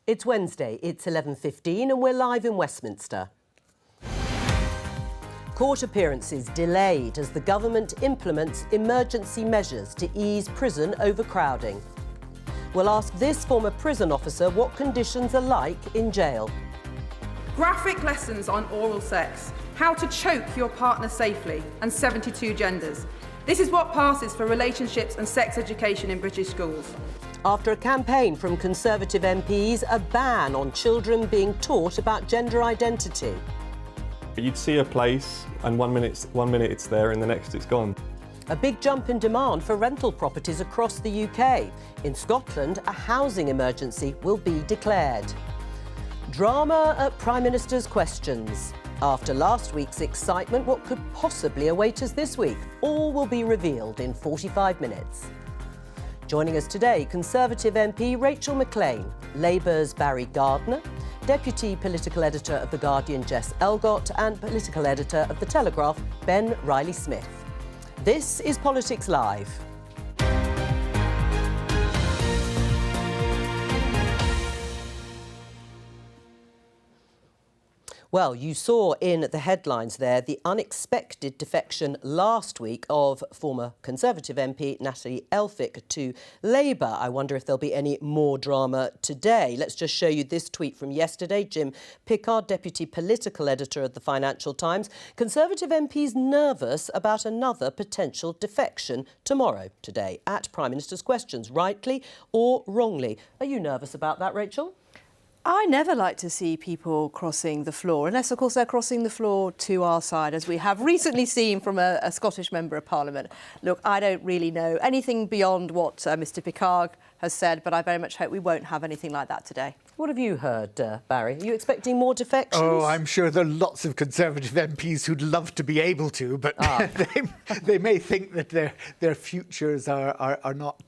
It's Wednesday, it's 11:15 and we're live in Westminster. Court appearances delayed as the government implements emergency measures to ease prison overcrowding. We'll ask this former prison officer what conditions are like in jail. Graphic lessons on oral sex, how to choke your partner safely, and 72 genders. This is what passes for relationships and sex education in British schools. After a campaign from Conservative MPs, a ban on children being taught about gender identity. You'd see a place and one minute it's there and the next it's gone. A big jump in demand for rental properties across the UK. In Scotland, a housing emergency will be declared. Drama at Prime Minister's questions. After last week's excitement, what could possibly await us this week? All will be revealed in 45 minutes. Joining us today, Conservative MP Rachel Maclean, Labour's Barry Gardner, Deputy Political Editor of The Guardian Jess Elgott and Political Editor of The Telegraph Ben Riley-Smith. This is Politics Live. Well, you saw in the headlines there the unexpected defection last week of former Conservative MP Natalie Elphicke to Labour. I wonder if there'll be any more drama today. Let's just show you this tweet from yesterday. Jim Pickard, Deputy Political Editor of the Financial Times. Conservative MPs nervous about another potential defection tomorrow, today, at Prime Minister's questions, rightly or wrongly. Are you nervous about that, Rachel? I never like to see people crossing the floor, unless, of course, they're crossing the floor to our side, as we have recently seen from a Scottish Member of Parliament. Look, I don't really know anything beyond what Mr Pickard has said, but I very much hope we won't have anything like that today. What have you heard, Barry? Are you expecting more defections? Oh, I'm sure there are lots of Conservative MPs who'd love to be able to, but they may think that their futures are not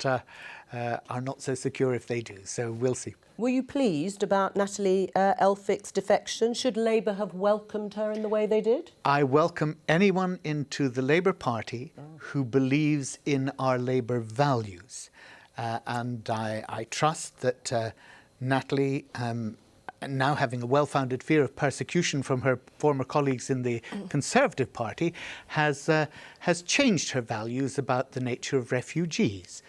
so secure if they do, so we'll see. Were you pleased about Natalie Elphicke's defection? Should Labour have welcomed her in the way they did? I welcome anyone into the Labour Party who believes in our Labour values. And I trust that Natalie, now having a well-founded fear of persecution from her former colleagues in the Conservative Party, has changed her values about the nature of refugees.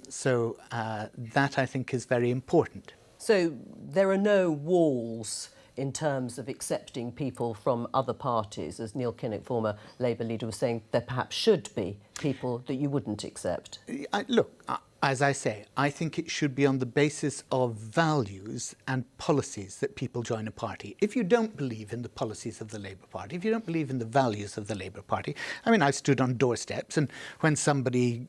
So that, I think, is very important. So there are no walls in terms of accepting people from other parties, as Neil Kinnock, former Labour leader, was saying there perhaps should be people that you wouldn't accept. Look, as I say, I think it should be on the basis of values and policies that people join a party. If you don't believe in the policies of the Labour Party, if you don't believe in the values of the Labour Party, I mean, I've stood on doorsteps, and when somebody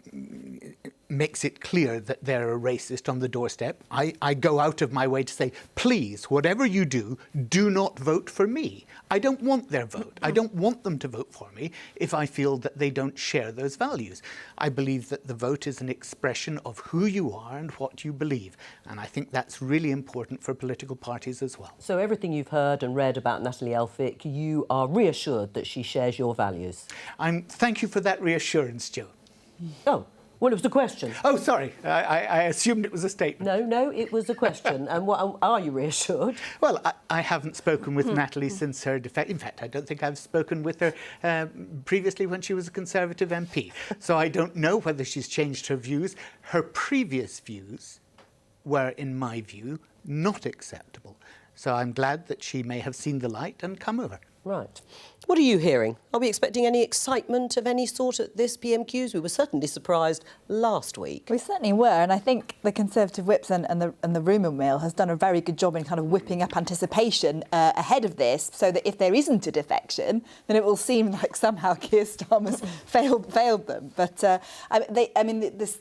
makes it clear that they're a racist on the doorstep, I go out of my way to say, please, whatever you do, do not vote for me. I don't want their vote. I don't want them to vote for me if I feel that they don't share those values. I believe that the vote is an expression of who you are and what you believe. And I think that's really important for political parties as well. So everything you've heard and read about Natalie Elphicke, you are reassured that she shares your values? Thank you for that reassurance, Jo. Oh. Well, it was a question. Oh, sorry. I assumed it was a statement. No, it was a question. And what, are you reassured? Well, I haven't spoken with Natalie since her defection. In fact, I don't think I've spoken with her previously when she was a Conservative MP. So I don't know whether she's changed her views. Her previous views were, in my view, not acceptable. So I'm glad that she may have seen the light and come over. Right. What are you hearing? Are we expecting any excitement of any sort at this PMQs? We were certainly surprised last week. We certainly were, and I think the Conservative whips and the rumour mill has done a very good job in kind of whipping up anticipation ahead of this, so that if there isn't a defection, then it will seem like somehow Keir Starmer's failed them. But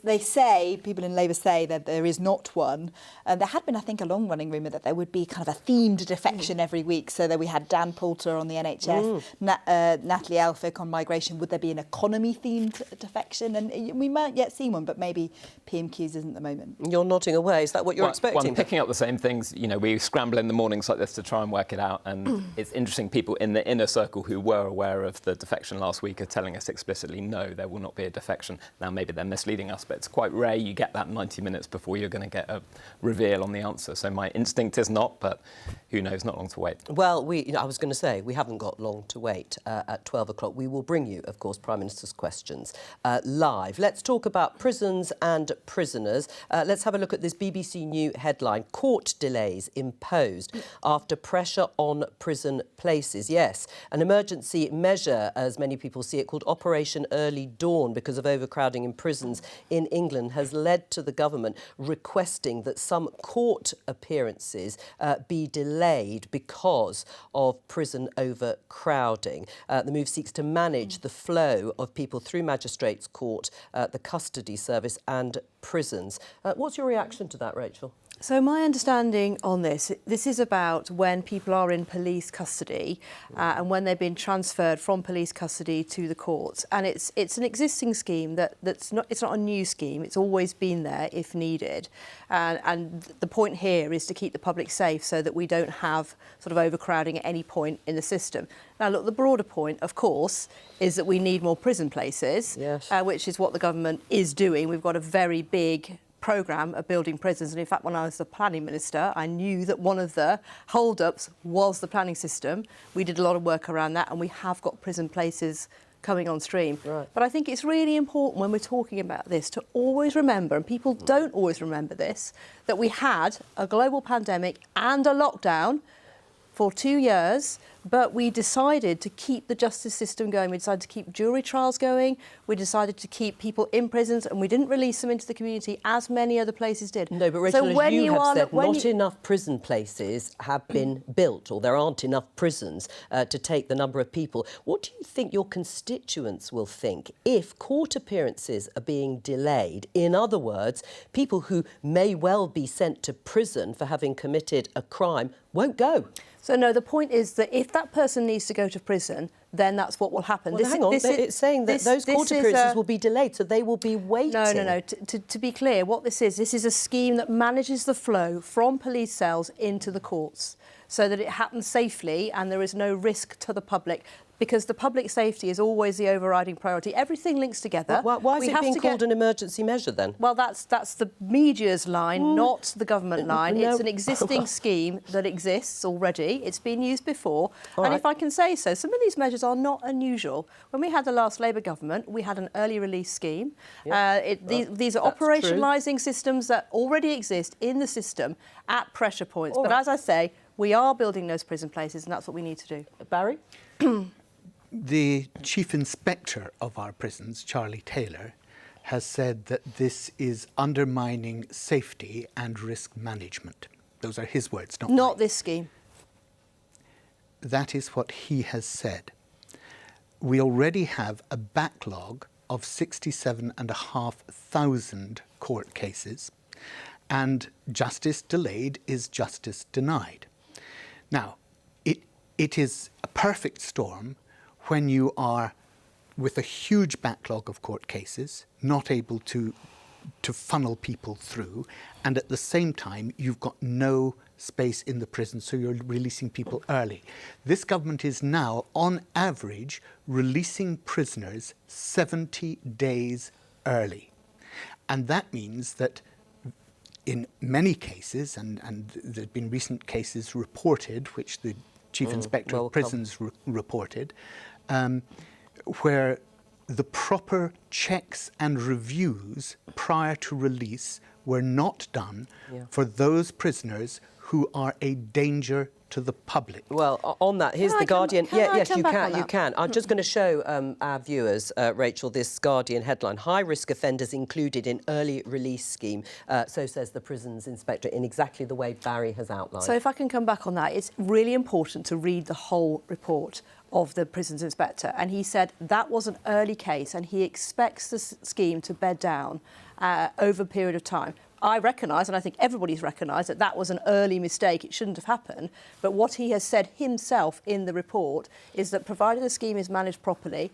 they say, people in Labour say, that there is not one. There had been, I think, a long-running rumour that there would be kind of a themed defection every week, so that we had Dan Poulter on the the NHS. Natalie Elphick on migration. Would there be an economy-themed defection? And we might yet see one, but maybe PMQs isn't the moment. You're nodding away. Is that what you're expecting? Well, I'm picking up the same things. You know, we scramble in the mornings like this to try and work it out. And it's interesting, people in the inner circle who were aware of the defection last week are telling us explicitly, no, there will not be a defection. Now, maybe they're misleading us, but it's quite rare you get that 90 minutes before you're going to get a reveal on the answer. So my instinct is not, but who knows, not long to wait. Well, I was going to say, we haven't got long to wait. At 12 o'clock, we will bring you, of course, Prime Minister's questions live. Let's talk about prisons and prisoners. Let's have a look at this BBC News headline. Court delays imposed after pressure on prison places. Yes, an emergency measure, as many people see it, called Operation Early Dawn, because of overcrowding in prisons in England, has led to the government requesting that some court appearances be delayed because of prison overcrowding. The move seeks to manage the flow of people through magistrates' court, the custody service and prisons. What's your reaction to that, Rachel? So my understanding on this is about when people are in police custody and when they've been transferred from police custody to the courts. And it's an existing scheme it's not a new scheme. It's always been there if needed. And the point here is to keep the public safe so that we don't have sort of overcrowding at any point in the system. Now, look, the broader point, of course, is that we need more prison places, yes. Which is what the government is doing. We've got a very big programme of building prisons, and in fact when I was the planning minister I knew that one of the hold-ups was the planning system. We did a lot of work around that and we have got prison places coming on stream. Right. But I think it's really important when we're talking about this to always remember, and people don't always remember this, that we had a global pandemic and a lockdown for 2 years, but we decided to keep the justice system going. We decided to keep jury trials going. We decided to keep people in prisons, and we didn't release them into the community as many other places did. No, but Rachel, so as you have said, not enough prison places have been built, or there aren't enough prisons to take the number of people. What do you think your constituents will think if court appearances are being delayed? In other words, people who may well be sent to prison for having committed a crime won't go. So, no, the point is that if that person needs to go to prison, then that's what will happen. Well, hang on, it's saying that those court appearances will be delayed, so they will be waiting. No. To be clear, what this is a scheme that manages the flow from police cells into the courts so that it happens safely and there is no risk to the public. Because the public safety is always the overriding priority. Everything links together. Why is it being called an emergency measure then? Well, that's the media's line, not the government line. No. It's an existing scheme that exists already. It's been used before. All and right. if I can say so, some of these measures are not unusual. When we had the last Labour government, we had an early release scheme. Yep. These are operationalising systems that already exist in the system at pressure points. But as I say, we are building those prison places, and that's what we need to do. Barry? The Chief Inspector of our prisons, Charlie Taylor, has said that this is undermining safety and risk management. Those are his words, not mine. Not this scheme. That is what he has said. We already have a backlog of 67,500 court cases, and justice delayed is justice denied. Now, it is a perfect storm when you are with a huge backlog of court cases, not able to funnel people through, and at the same time you've got no space in the prison, so you're releasing people early. This government is now, on average, releasing prisoners 70 days early. And that means that in many cases, and there have been recent cases reported, which the Chief Inspector of Prisons reported, where the proper checks and reviews prior to release were not done for those prisoners who are a danger to the public. Well, on that, here's The Guardian. Yes, you you can. I'm just going to show our viewers, Rachel, this Guardian headline. High-risk offenders included in early release scheme. So says the prisons inspector, in exactly the way Barry has outlined. So if I can come back on that, it's really important to read the whole report of the prisons inspector. And he said that was an early case and he expects the scheme to bed down over a period of time. I recognise, and I think everybody's recognised, that that was an early mistake. It shouldn't have happened. But what he has said himself in the report is that provided the scheme is managed properly,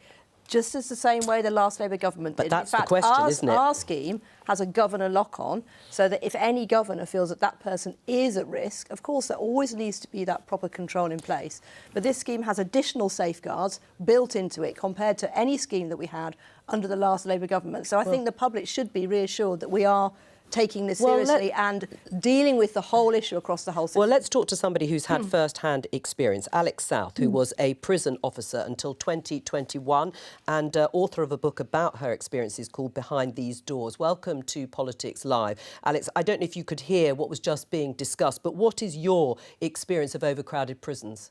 just as the same way the last Labour government did. But that's in fact, the question, isn't it? Our scheme has a governor lock-on, so that if any governor feels that that person is at risk, of course there always needs to be that proper control in place. But this scheme has additional safeguards built into it compared to any scheme that we had under the last Labour government. So I think the public should be reassured that we are taking this seriously and dealing with the whole issue across the whole system. Well, let's talk to somebody who's had first-hand experience. Alex South, who was a prison officer until 2021 and author of a book about her experiences called Behind These Doors. Welcome to Politics Live. Alex, I don't know if you could hear what was just being discussed, but what is your experience of overcrowded prisons?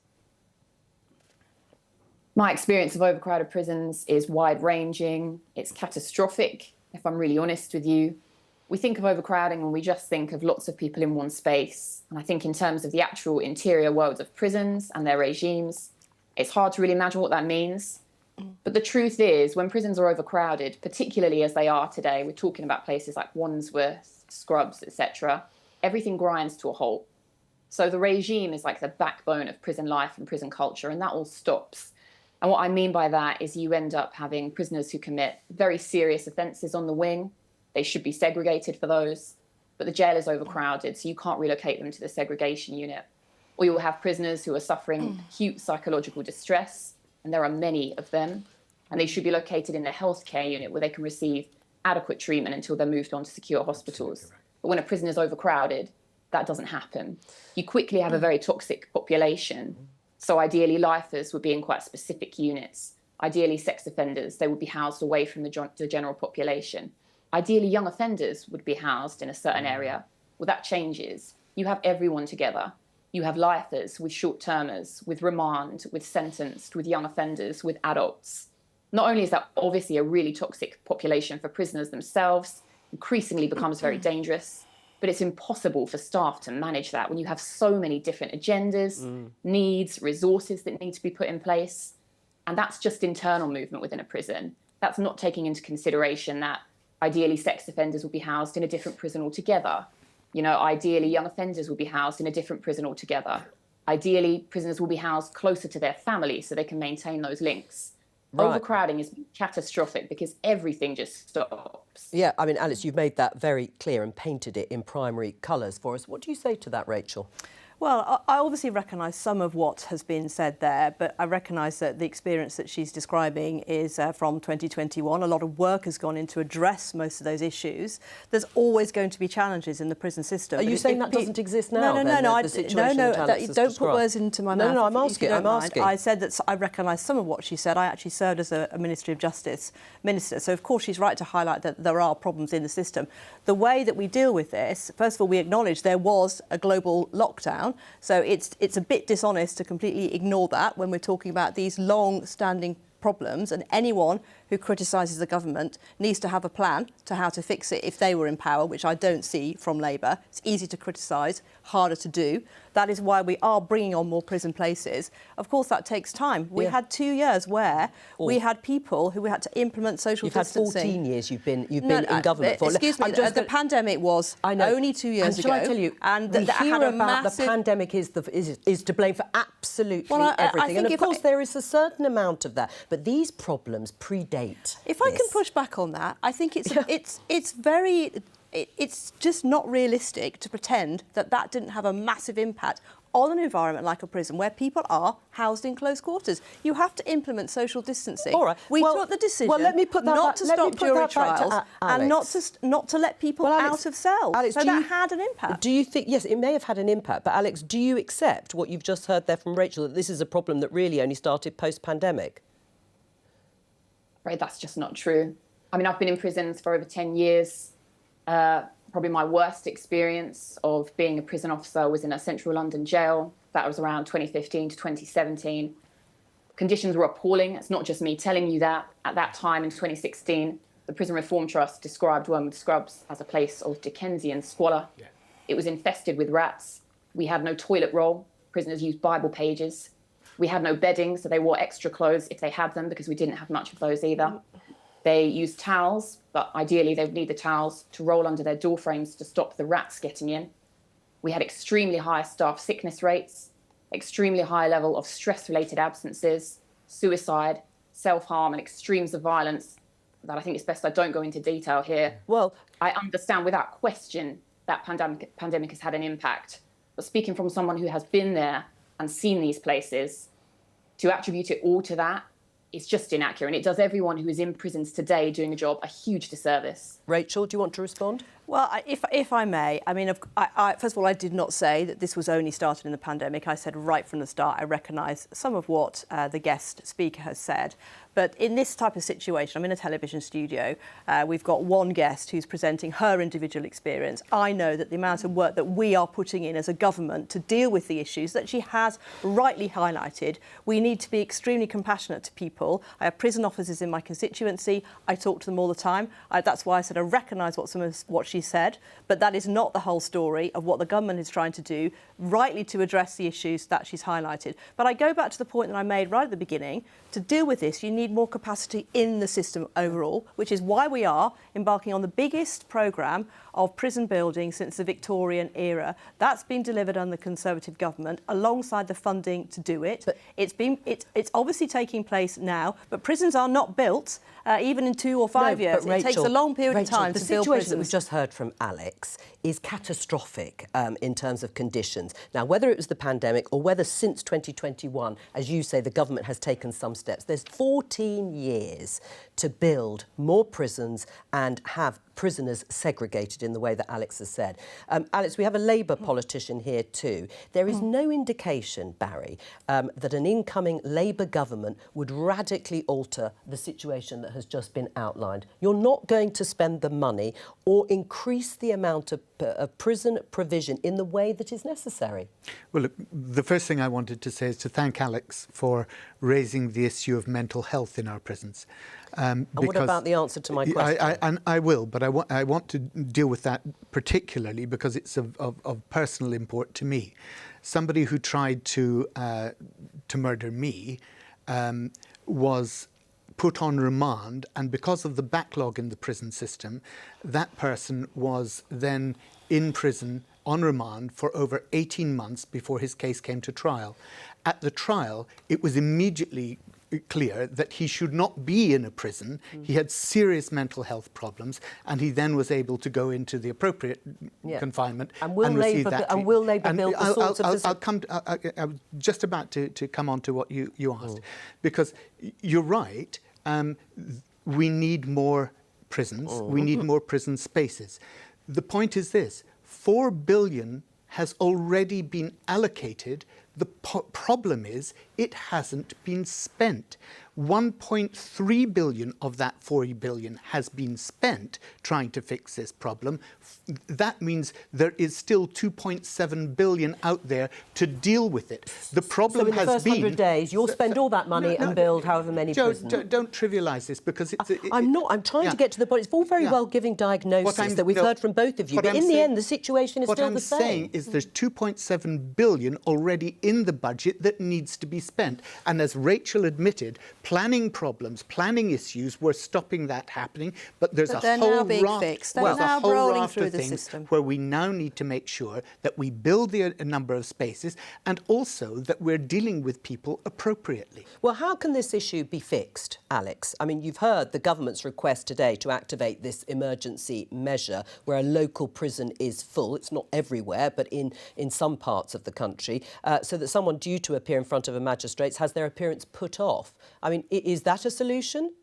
My experience of overcrowded prisons is wide-ranging. It's catastrophic, if I'm really honest with you. We think of overcrowding and we just think of lots of people in one space. And I think in terms of the actual interior worlds of prisons and their regimes, it's hard to really imagine what that means. But the truth is, when prisons are overcrowded, particularly as they are today, we're talking about places like Wandsworth, Scrubs, etc., everything grinds to a halt. So the regime is like the backbone of prison life and prison culture, and that all stops. And what I mean by that is you end up having prisoners who commit very serious offences on the wing. They should be segregated for those, but the jail is overcrowded, so you can't relocate them to the segregation unit. Or you'll have prisoners who are suffering acute psychological distress, and there are many of them, and they should be located in a healthcare unit where they can receive adequate treatment until they're moved on to secure hospitals. But when a prison is overcrowded, that doesn't happen. You quickly have a very toxic population. So ideally, lifers would be in quite specific units. Ideally, sex offenders, they would be housed away from the general population. Ideally, young offenders would be housed in a certain area. Well, that changes. You have everyone together. You have lifers with short-termers, with remand, with sentenced, with young offenders, with adults. Not only is that obviously a really toxic population for prisoners themselves, increasingly becomes very dangerous, but it's impossible for staff to manage that when you have so many different agendas, needs, resources that need to be put in place. And that's just internal movement within a prison. That's not taking into consideration that ideally, sex offenders will be housed in a different prison altogether. You know, ideally, young offenders will be housed in a different prison altogether. Ideally, prisoners will be housed closer to their family so they can maintain those links. Right. Overcrowding is catastrophic because everything just stops. Yeah, I mean, Alex, you've made that very clear and painted it in primary colours for us. What do you say to that, Rachel? Well, I obviously recognise some of what has been said there, but I recognise that the experience that she's describing is from 2021. A lot of work has gone in to address most of those issues. There's always going to be challenges in the prison system. Are you saying that doesn't exist now? No, don't put words into my mouth. No, I'm asking. I said that I recognise some of what she said. I actually served as a Ministry of Justice minister, so of course she's right to highlight that there are problems in the system. The way that we deal with this, first of all, we acknowledge there was a global lockdown. So it's a bit dishonest to completely ignore that when we're talking about these long-standing problems, and anyone who criticises the government needs to have a plan to how to fix it if they were in power, which I don't see from Labour. It's easy to criticise, harder to do. That is why we are bringing on more prison places. Of course, that takes time. We had 2 years where we had people who we had to implement social distancing. You've had 14 years you've been in government for. Excuse me, the pandemic was only 2 years ago. And shall I tell you, and we hear about the pandemic is to blame for absolutely everything. And of course, there is a certain amount of that. But these problems predate. If I can push back on that, I think it's just not realistic to pretend that that didn't have a massive impact on an environment like a prison where people are housed in close quarters. You have to implement social distancing. All right. We took the decision not to stop jury trials and not to let people out of cells. Alex, so that had an impact. Do you think, yes, it may have had an impact, but Alex, do you accept what you've just heard there from Rachel, that this is a problem that really only started post-pandemic? Right, that's just not true. I mean, I've been in prisons for over 10 years. Probably my worst experience of being a prison officer was in a central London jail. That was around 2015 to 2017. Conditions were appalling. It's not just me telling you that. At that time in 2016, the Prison Reform Trust described Wormwood Scrubs as a place of Dickensian squalor. Yeah. It was infested with rats. We had no toilet roll. Prisoners used Bible pages. We had no bedding, so they wore extra clothes if they had them, because we didn't have much of those either. They use towels, but ideally they would need the towels to roll under their door frames to stop the rats getting in. We had extremely high staff sickness rates, extremely high level of stress-related absences, suicide, self-harm, and extremes of violence that I think it's best I don't go into detail here. Well, I understand without question that pandemic has had an impact. But speaking from someone who has been there and seen these places, to attribute it all to that is just inaccurate. And it does everyone who is in prisons today doing a job a huge disservice. Rachel, do you want to respond? Well, if I may, I mean, first of all, I did not say that this was only started in the pandemic. I said right from the start, I recognise some of what the guest speaker has said. But in this type of situation, I'm in a television studio. We've got one guest who's presenting her individual experience. I know that the amount of work that we are putting in as a government to deal with the issues that she has rightly highlighted, we need to be extremely compassionate to people. I have prison officers in my constituency. I talk to them all the time. That's why I said I recognise what she said, but that is not the whole story of what the government is trying to do, rightly to address the issues that she's highlighted. But I go back to the point that I made right at the beginning. To deal with this, you need more capacity in the system overall, which is why we are embarking on the biggest programme of prison building since the Victorian era. That's been delivered under the Conservative government alongside the funding to do it. But it's obviously taking place now, but prisons are not built even in 2 or 5 years. Rachel, it takes a long period of time to build prisons. The situation that we've just heard from Alex is catastrophic in terms of conditions. Now, whether it was the pandemic or whether since 2021, as you say, the government has taken some steps, there's 14 years to build more prisons and have prisoners segregated in the way that Alex has said. Alex, we have a Labour politician here too. There is no indication, Barry, that an incoming Labour government would radically alter the situation that has just been outlined. You're not going to spend the money or increase the amount of prison provision in the way that is necessary. Well, look, the first thing I wanted to say is to thank Alex for raising the issue of mental health in our prisons. And what about the answer to my question? I will, but I want to deal with that particularly because it's of personal import to me. Somebody who tried to murder me was put on remand, and because of the backlog in the prison system, that person was then in prison on remand for over 18 months before his case came to trial. At the trial, it was immediately clear that he should not be in a prison. He had serious mental health problems, and he then was able to go into the appropriate confinement and receive that. And will Labour build the sorts of... I was just about to come on to what you asked, because you're right. We need more prisons. We need more prison spaces. The point is this: 4 billion has already been allocated. The problem is it hasn't been spent. 1.3 billion of that 4 billion has been spent trying to fix this problem. That means there is still 2.7 billion out there to deal with it. The problem has been... So in the first 100 days, you'll spend all that money and build however many prisons. Don't trivialise this, because it's... I'm not. I'm trying to get to the point. It's all very well giving diagnosis that we've heard from both of you, but in the end, the situation is still the same. What I'm saying is there's 2.7 billion already in the budget that needs to be spent. And as Rachel admitted, planning problems, planning issues were stopping that happening, but there's a whole raft of things where we now need to make sure that we build the number of spaces and also that we're dealing with people appropriately. Well, how can this issue be fixed, Alex? I mean, you've heard the government's request today to activate this emergency measure where a local prison is full. It's not everywhere, but in some parts of the country, so that someone due to appear in front of a magistrate has their appearance put off. I mean, is that a solution?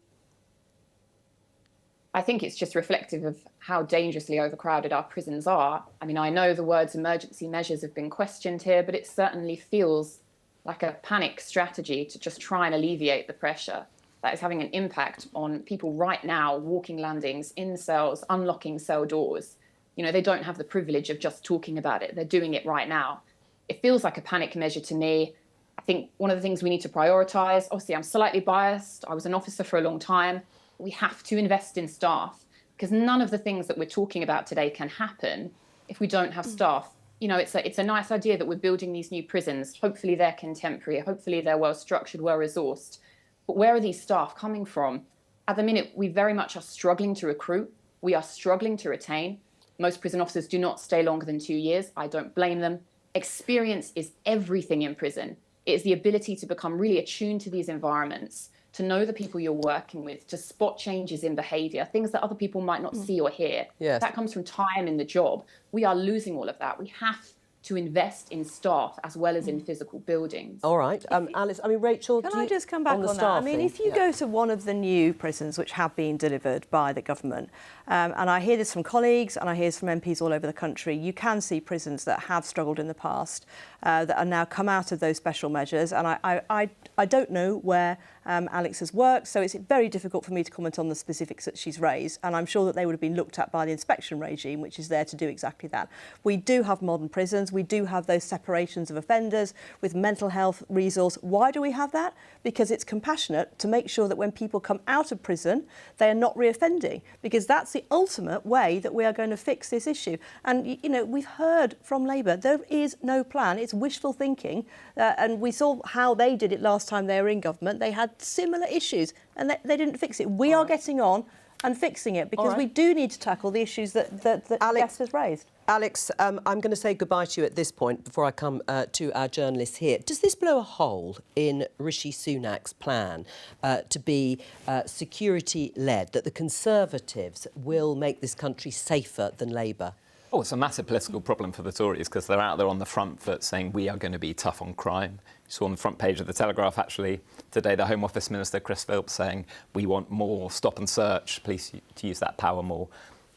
I think it's just reflective of how dangerously overcrowded our prisons are. I mean, I know the words emergency measures have been questioned here, but it certainly feels like a panic strategy to just try and alleviate the pressure that is having an impact on people right now walking landings, in cells, unlocking cell doors. You know, they don't have the privilege of just talking about it. They're doing it right now. It feels like a panic measure to me. I think one of the things we need to prioritise, obviously I'm slightly biased, I was an officer for a long time, we have to invest in staff, because none of the things that we're talking about today can happen if we don't have staff. You know, it's a nice idea that we're building these new prisons. Hopefully they're contemporary, hopefully they're well structured, well resourced. But where are these staff coming from? At the minute, we very much are struggling to recruit. We are struggling to retain. Most prison officers do not stay longer than 2 years. I don't blame them. Experience is everything in prison. It is the ability to become really attuned to these environments, to know the people you're working with, to spot changes in behaviour, things that other people might not see or hear. Yes. That comes from time in the job. We are losing all of that. We have to invest in staff as well as in physical buildings. All right, Alice. I mean, Rachel. Can I just come back on that? I mean, if you go to one of the new prisons which have been delivered by the government, and I hear this from colleagues and I hear this from MPs all over the country, you can see prisons that have struggled in the past that are now come out of those special measures. And I don't know where Alex has worked, so it's very difficult for me to comment on the specifics that she's raised. And I'm sure that they would have been looked at by the inspection regime, which is there to do exactly that. We do have modern prisons. We do have those separations of offenders with mental health resource. Why do we have that? Because it's compassionate to make sure that when people come out of prison, they are not reoffending, because that's the ultimate way that we are going to fix this issue. And, you know, we've heard from Labour, there is no plan. It's wishful thinking. And we saw how they did it last time they were in government. They had similar issues and they didn't fix it. We are getting on and fixing it, because we do need to tackle the issues that Alex has raised. Alex, I'm going to say goodbye to you at this point before I come to our journalists here. Does this blow a hole in Rishi Sunak's plan to be security-led, that the Conservatives will make this country safer than Labour? Oh, it's a massive political problem for the Tories, because they're out there on the front foot saying we are going to be tough on crime. You saw on the front page of the Telegraph, actually, today, the Home Office Minister, Chris Philps, saying we want more stop and search, police to use that power more.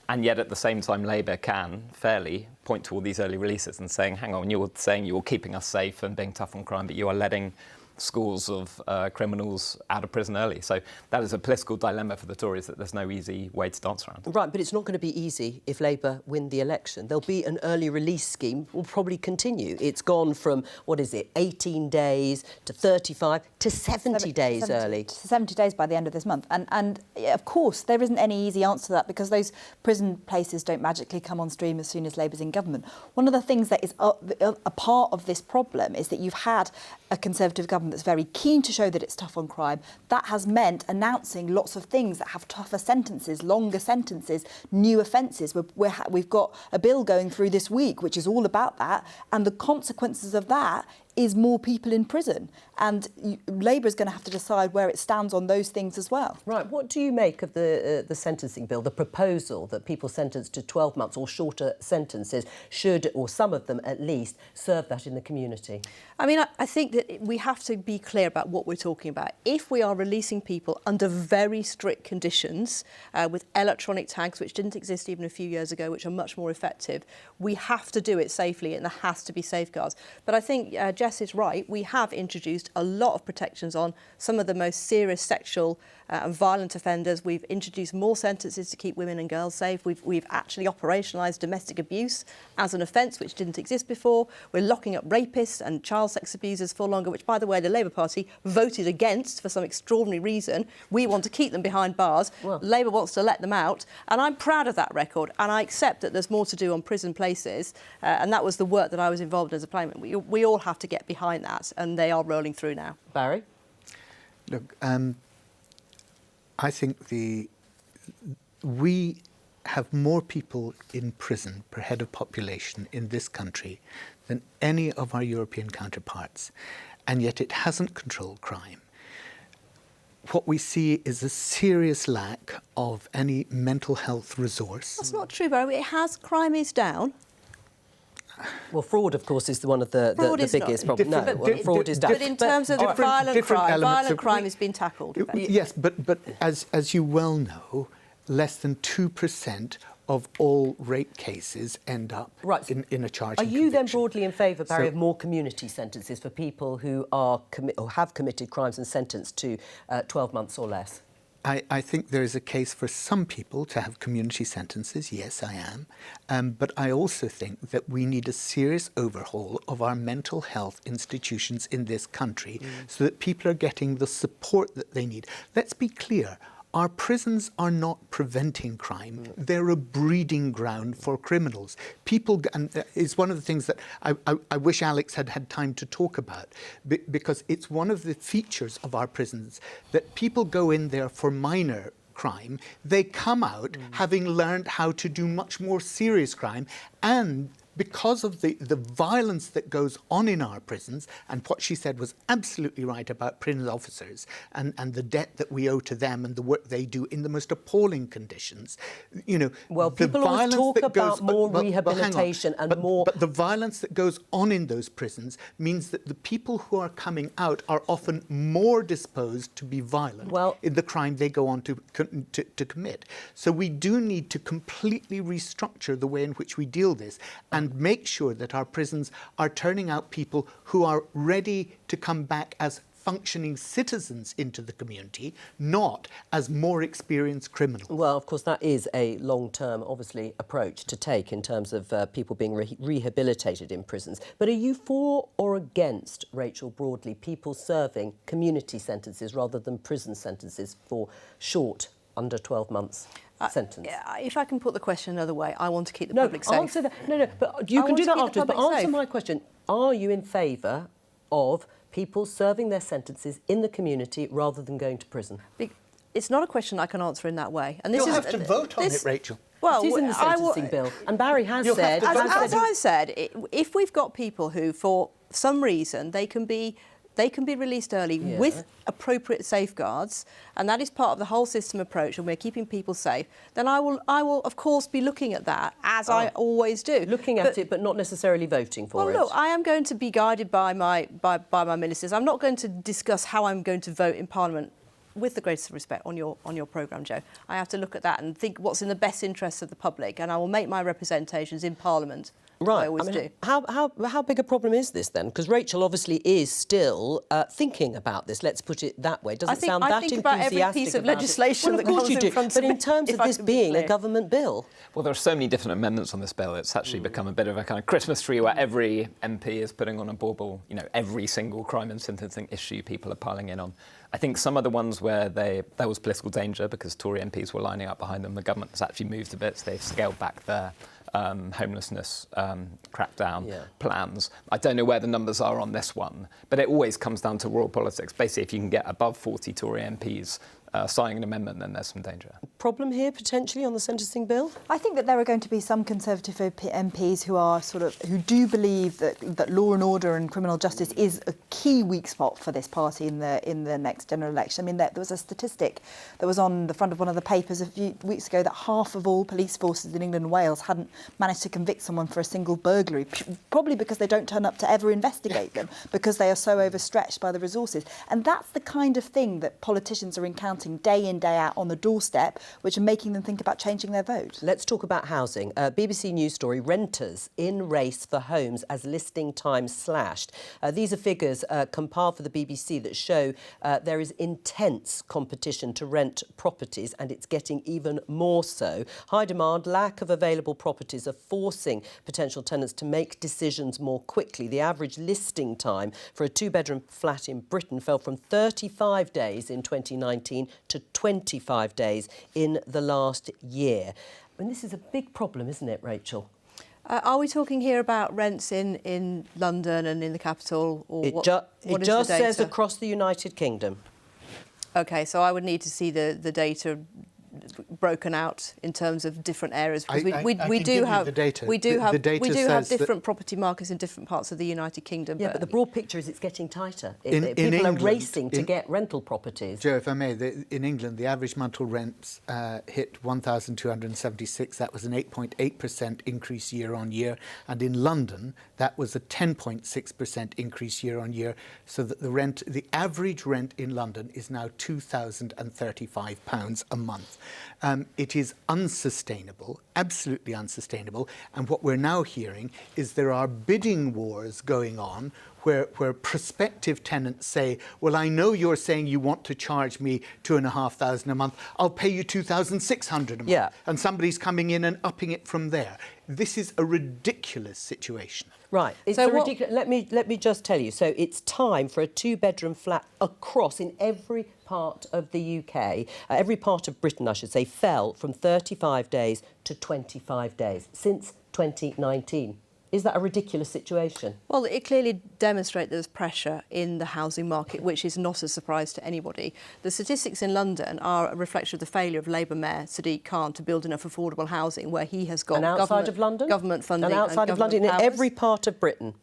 And yet, at the same time, Labour can fairly point to all these early releases and saying, hang on, you're saying you're keeping us safe and being tough on crime, but you are letting schools of criminals out of prison early. So that is a political dilemma for the Tories, that there's no easy way to dance around. Right, but it's not going to be easy if Labour win the election. There'll be an early release scheme, will probably continue. It's gone from, 18 days to 35 to 70 days early. To 70 days by the end of this month. And of course, there isn't any easy answer to that, because those prison places don't magically come on stream as soon as Labour's in government. One of the things that is a part of this problem is that you've had a Conservative government that's very keen to show that it's tough on crime. That has meant announcing lots of things that have tougher sentences, longer sentences, new offences. We've got a bill going through this week which is all about that, and the consequences of that is more people in prison. And Labour is going to have to decide where it stands on those things as well. Right, what do you make of the sentencing bill, the proposal that people sentenced to 12 months or shorter sentences should, or some of them at least, serve that in the community? I mean, I think that we have to be clear about what we're talking about. If we are releasing people under very strict conditions, with electronic tags, which didn't exist even a few years ago, which are much more effective, we have to do it safely, and there has to be safeguards. But I think Jess is right. We have introduced a lot of protections on some of the most serious sexual and violent offenders. We've introduced more sentences to keep women and girls safe. We've actually operationalised domestic abuse as an offence, which didn't exist before. We're locking up rapists and child sex abusers for longer, which, by the way, the Labour Party voted against for some extraordinary reason. We want to keep them behind bars. Well, Labour wants to let them out. And I'm proud of that record. And I accept that there's more to do on prison places. And that was the work that I was involved in as a parliament. We all have to get behind that, and they are rolling through now. Barry? Look, I think we have more people in prison per head of population in this country than any of our European counterparts, and yet it hasn't controlled crime. What we see is a serious lack of any mental health resource. That's not true, Barry. Crime is down. Well, fraud, of course, is one of the biggest problems. No, fraud is down. But in terms of violent crime has been tackled. Yes, but as you well know, less than 2% of all rape cases end up in a charging conviction. Are you then broadly in favour, Barry, of more community sentences for people who are or have committed crimes and sentenced to 12 months or less? I think there is a case for some people to have community sentences. Yes, I am. But I also think that we need a serious overhaul of our mental health institutions in this country so that people are getting the support that they need. Let's be clear. Our prisons are not preventing crime. They're a breeding ground for criminals. People, and it's one of the things that I wish Alex had had time to talk about, because it's one of the features of our prisons that people go in there for minor crime, they come out having learned how to do much more serious crime, and because of the violence that goes on in our prisons, and what she said was absolutely right about prison officers and the debt that we owe to them and the work they do in the most appalling conditions. You know, well, people always talk about more rehabilitation and more... But the violence that goes on in those prisons means that the people who are coming out are often more disposed to be violent in the crime they go on to commit. So we do need to completely restructure the way in which we deal with this, and make sure that our prisons are turning out people who are ready to come back as functioning citizens into the community, not as more experienced criminals. Well, of course, that is a long-term, obviously, approach to take in terms of people being rehabilitated in prisons. But are you for or against, Rachel, broadly, people serving community sentences rather than prison sentences for short, under 12 months? Sentence. If I can put the question another way, I want to keep the public safe. Answer that. No, but you can do that afterwards. But answer my question. Are you in favour of people serving their sentences in the community rather than going to prison? It's not a question I can answer in that way. And this You'll have to vote on it, Rachel. Well, it is in the sentencing bill. And Barry has said... As I said, if we've got people who, for some reason, they can be released early with appropriate safeguards, and that is part of the whole system approach, and we're keeping people safe, then I will of course be looking at that, as I always do. Looking at it, but not necessarily voting for it. Well, look, I am going to be guided by my ministers. I'm not going to discuss how I'm going to vote in Parliament, with the greatest respect, on your programme, Jo. I have to look at that and think what's in the best interests of the public, and I will make my representations in Parliament. Right. I always do. How big a problem is this then? Because Rachel obviously is still thinking about this. Let's put it that way. Doesn't sound that enthusiastic about every piece of legislation that comes in front of me. But in terms of this being a government bill, well, there are so many different amendments on this bill. It's actually become a bit of a kind of Christmas tree where every MP is putting on a bauble. You know, every single crime and sentencing issue people are piling in on. I think some of the ones where there was political danger because Tory MPs were lining up behind them, the government has actually moved a bit, so they've scaled back their homelessness crackdown plans. I don't know where the numbers are on this one, but it always comes down to royal politics. Basically, if you can get above 40 Tory MPs signing an amendment, then there's some danger. Problem here potentially on the sentencing bill? I think that there are going to be some Conservative MPs who do believe that law and order and criminal justice is a key weak spot for this party in the next general election. I mean, there was a statistic that was on the front of one of the papers a few weeks ago that half of all police forces in England and Wales hadn't managed to convict someone for a single burglary, probably because they don't turn up to ever investigate them, because they are so overstretched by the resources. And that's the kind of thing that politicians are encountering day in, day out on the doorstep, which are making them think about changing their vote. Let's talk about housing. BBC News story, renters in race for homes as listing time slashed. These are figures compiled for the BBC that show there is intense competition to rent properties, and it's getting even more so. High demand, lack of available properties are forcing potential tenants to make decisions more quickly. The average listing time for a two-bedroom flat in Britain fell from 35 days in 2019 to 25 days in the last year. I mean, this is a big problem, isn't it, Rachel? Are we talking here about rents in London and in the capital? Or it what just says across the United Kingdom. OK, so I would need to see the data broken out in terms of different areas, because we do have different property markets in different parts of the United Kingdom. Yeah, but the broad picture is it's getting tighter. People are racing to get rental properties. Jo, if I may, in England, the average monthly rents hit 1,276. That was an 8.8% increase year on year. And in London, that was a 10.6% increase year on year. So that the average rent in London is now £2,035 a month. It is unsustainable, absolutely unsustainable. And what we're now hearing is there are bidding wars going on where prospective tenants say, well, I know you're saying you want to charge me £2,500 a month. I'll pay you £2,600 a month. Yeah. And somebody's coming in and upping it from there. This is a ridiculous situation. Right. It's ridiculous. Let me just tell you. So it's time for a two-bedroom flat across in every part of the UK, every part of Britain, I should say, fell from 35 days to 25 days since 2019. Is that a ridiculous situation? Well, it clearly demonstrates there's pressure in the housing market, which is not a surprise to anybody. The statistics in London are a reflection of the failure of Labour Mayor Sadiq Khan to build enough affordable housing, where he has got And outside of London? government funding And outside of London, in powers. every part of Britain.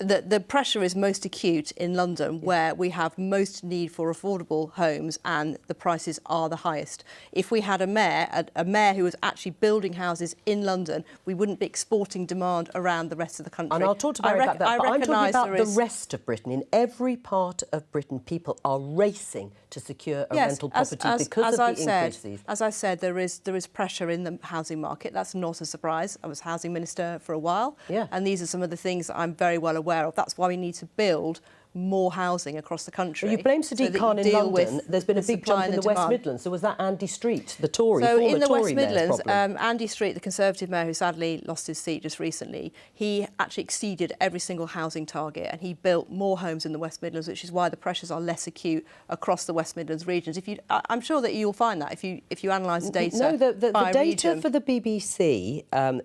The pressure is most acute in London, where we have most need for affordable homes and the prices are the highest. If we had a mayor who was actually building houses in London, we wouldn't be exporting demand around the rest of the country. And I'll talk to Barry about that, but I'm talking about the rest of Britain. In every part of Britain, people are racing to secure a rental property because of the increases. As I said, there is pressure in the housing market. That's not a surprise. I was housing minister for a while, and these are some of the things that I'm very well aware of. That's why we need to build more housing across the country. You blame Sadiq Khan in London. There's been a big jump in the West Midlands. So was that Andy Street, the Tory, so former in the Tory West mayor's Midlands, problem? Andy Street, the Conservative mayor who sadly lost his seat just recently, he actually exceeded every single housing target, and he built more homes in the West Midlands, which is why the pressures are less acute across the West Midlands regions. I'm sure that you'll find that if you analyse the data. No, the data region. for the BBC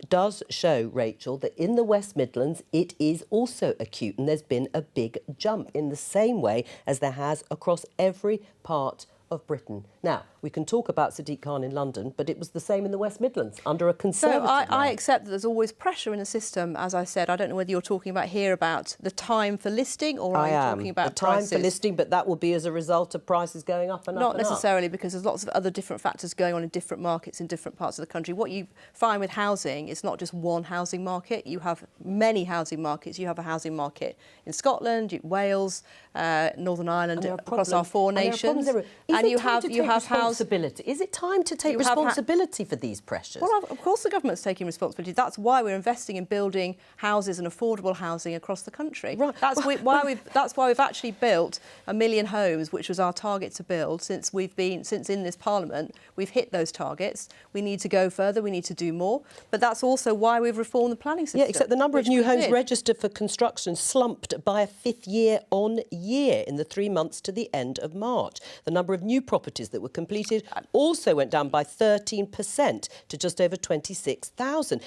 does show, Rachel, that in the West Midlands it is also acute, and there's been a big jump in the same way as there has across every part of Britain. Now, we can talk about Sadiq Khan in London, but it was the same in the West Midlands under a Conservative So I mayor. accept that there's always pressure in the system. As I said, I don't know whether you're talking about here about the time for listing or are you talking about the time prices? for listing, but that will be as a result of prices going up and up Not and up. necessarily, because there's lots of other different factors going on in different markets in different parts of the country. What you find with housing, it's not just one housing market. You have many housing markets. You have a housing market in Scotland, Wales, Northern Ireland, across our four nations. And you have responsibility. Is it time to take responsibility for these pressures? Well, of course the government's taking responsibility. That's why we're investing in building houses and affordable housing across the country. Right. That's why we've actually built 1 million homes, which was our target to build since in this Parliament. We've hit those targets. We need to go further. We need to do more. But that's also why we've reformed the planning system. Yeah, except the number of new homes registered for construction slumped by a fifth year on year in the 3 months to the end of March. The number of new properties that were completed also went down by 13% to just over 26,000.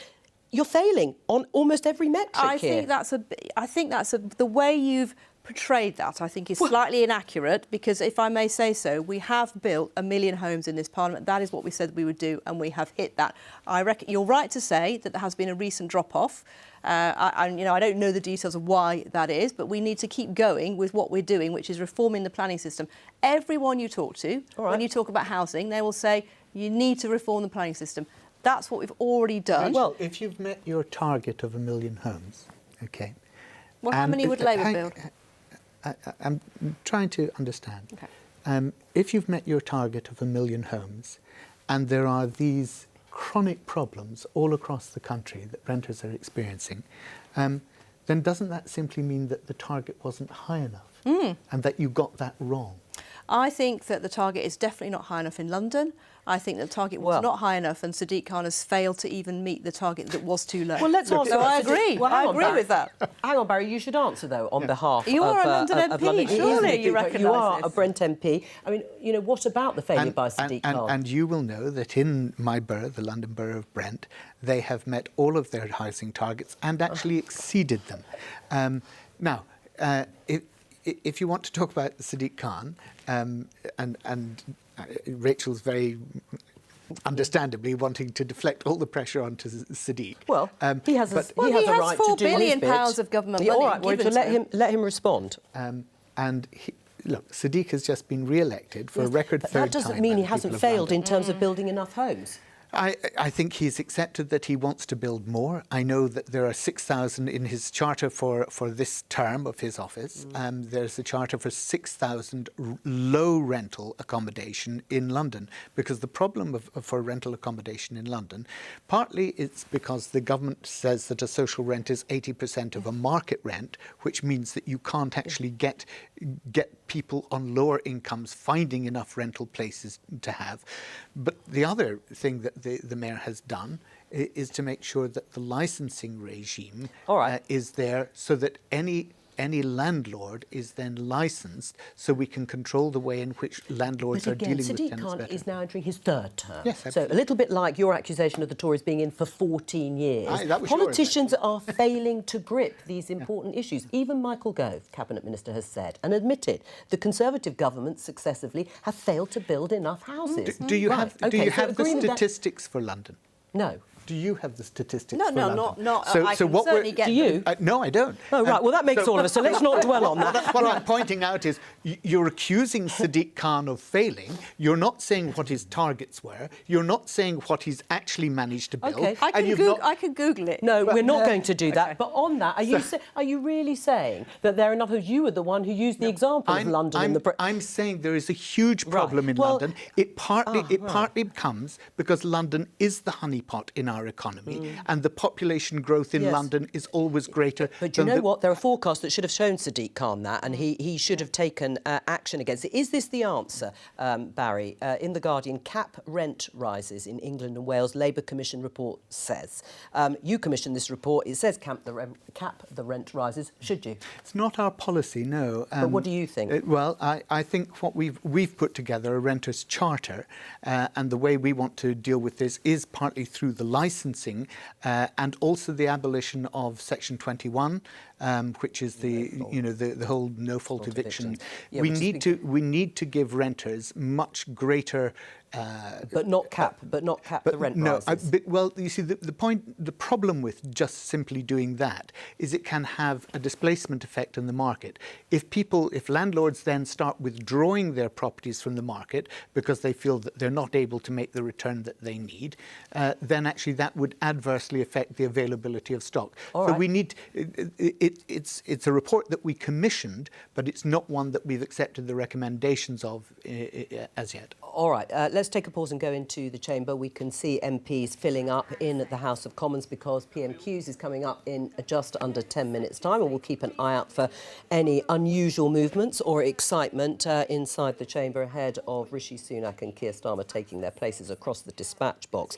You're failing on almost every metric here. I think that's the way you've portrayed that, I think, is slightly inaccurate, because if I may say so, we have built 1 million homes in this Parliament. That is what we said we would do, and we have hit that. I reckon you're right to say that there has been a recent drop-off. I don't know the details of why that is, but we need to keep going with what we're doing, which is reforming the planning system. Everyone you talk to, when you talk about housing, they will say you need to reform the planning system. That's what we've already done. Well, if you've met your target of 1 million homes, OK. Well, how many would Labour build? I'm trying to understand. Okay. If you've met your target of 1 million homes and there are these chronic problems all across the country that renters are experiencing, then doesn't that simply mean that the target wasn't high enough and that you got that wrong? I think that the target is definitely not high enough in London. I think the target was not high enough, and Sadiq Khan has failed to even meet the target that was too low. Well, let's answer. So I agree. Well, I agree with that. Hang on, Barry. You should answer though on behalf of you are a London MP. London. Surely you recognise you are this. a Brent MP. I mean, what about the failure by Sadiq Khan? And you will know that in my borough, the London Borough of Brent, they have met all of their housing targets and actually exceeded them. Now, if you want to talk about Sadiq Khan, and Rachel's very understandably wanting to deflect all the pressure onto Sadiq. Well, he has a right to do his bit. He has £4 billion of government money. All right, well, let him respond. Look, Sadiq has just been re-elected for a record third time. That doesn't mean he hasn't failed in terms of building enough homes. I think he's accepted that he wants to build more. I know that there are 6,000 in his charter for this term of his office. There's a charter for 6,000 low rental accommodation in London, because the problem for rental accommodation in London, partly it's because the government says that a social rent is 80% of a market rent, which means that you can't actually get people on lower incomes finding enough rental places to have. But the other thing that the mayor has done is to make sure that the licensing regime is there, so that any any landlord is then licensed, so we can control the way in which landlords are dealing with tenants better. Sadiq Khan is now entering his third term. Yes, so absolutely. a little bit like your accusation of the Tories being in for 14 years. That was Politicians are failing to grip these important issues. Even Michael Gove, Cabinet Minister, has said and admitted the Conservative governments successively have failed to build enough houses. Do you have the agreeing with that- statistics for London? No. Do you have the statistics No, for no, London? not. I can what certainly get Do you? No, I don't. Oh, right. Well, that makes all of us. So let's not dwell on that. What I'm pointing out is you're accusing Sadiq Khan of failing. You're not saying what his targets were. You're not saying what he's actually managed to build. Okay. I can Google it. No, we're not going to do that. Okay. But on that, are you really saying that there are enough of you? Are the one who used the example of London in the. I'm saying there is a huge problem in Well, London. It partly comes because London is the honeypot in our economy, and the population growth in Yes. London is always greater. But you than know what? There are forecasts that should have shown Sadiq Khan that, and he should have taken action against it. Is this the answer, Barry? In The Guardian, cap rent rises in England and Wales. Labour Commission report says. You commissioned this report. It says cap the rent rises. Should you? It's not our policy, no. But what do you think? Well, I think what we've put together a renters' charter, and the way we want to deal with this is partly through the licensing and also the abolition of Section 21, which is the whole no fault eviction. Yeah, we need to give renters much greater. But not cap the rent rises. Well, you see, the problem with just simply doing that is it can have a displacement effect in the market. If landlords then start withdrawing their properties from the market because they feel that they're not able to make the return that they need, then actually that would adversely affect the availability of stock. So we need. It's a report that we commissioned, but it's not one that we've accepted the recommendations of as yet. All right, let's take a pause and go into the chamber. We can see MPs filling up in the House of Commons because PMQs is coming up in just under 10 minutes' time, and we'll keep an eye out for any unusual movements or excitement inside the chamber ahead of Rishi Sunak and Keir Starmer taking their places across the dispatch box.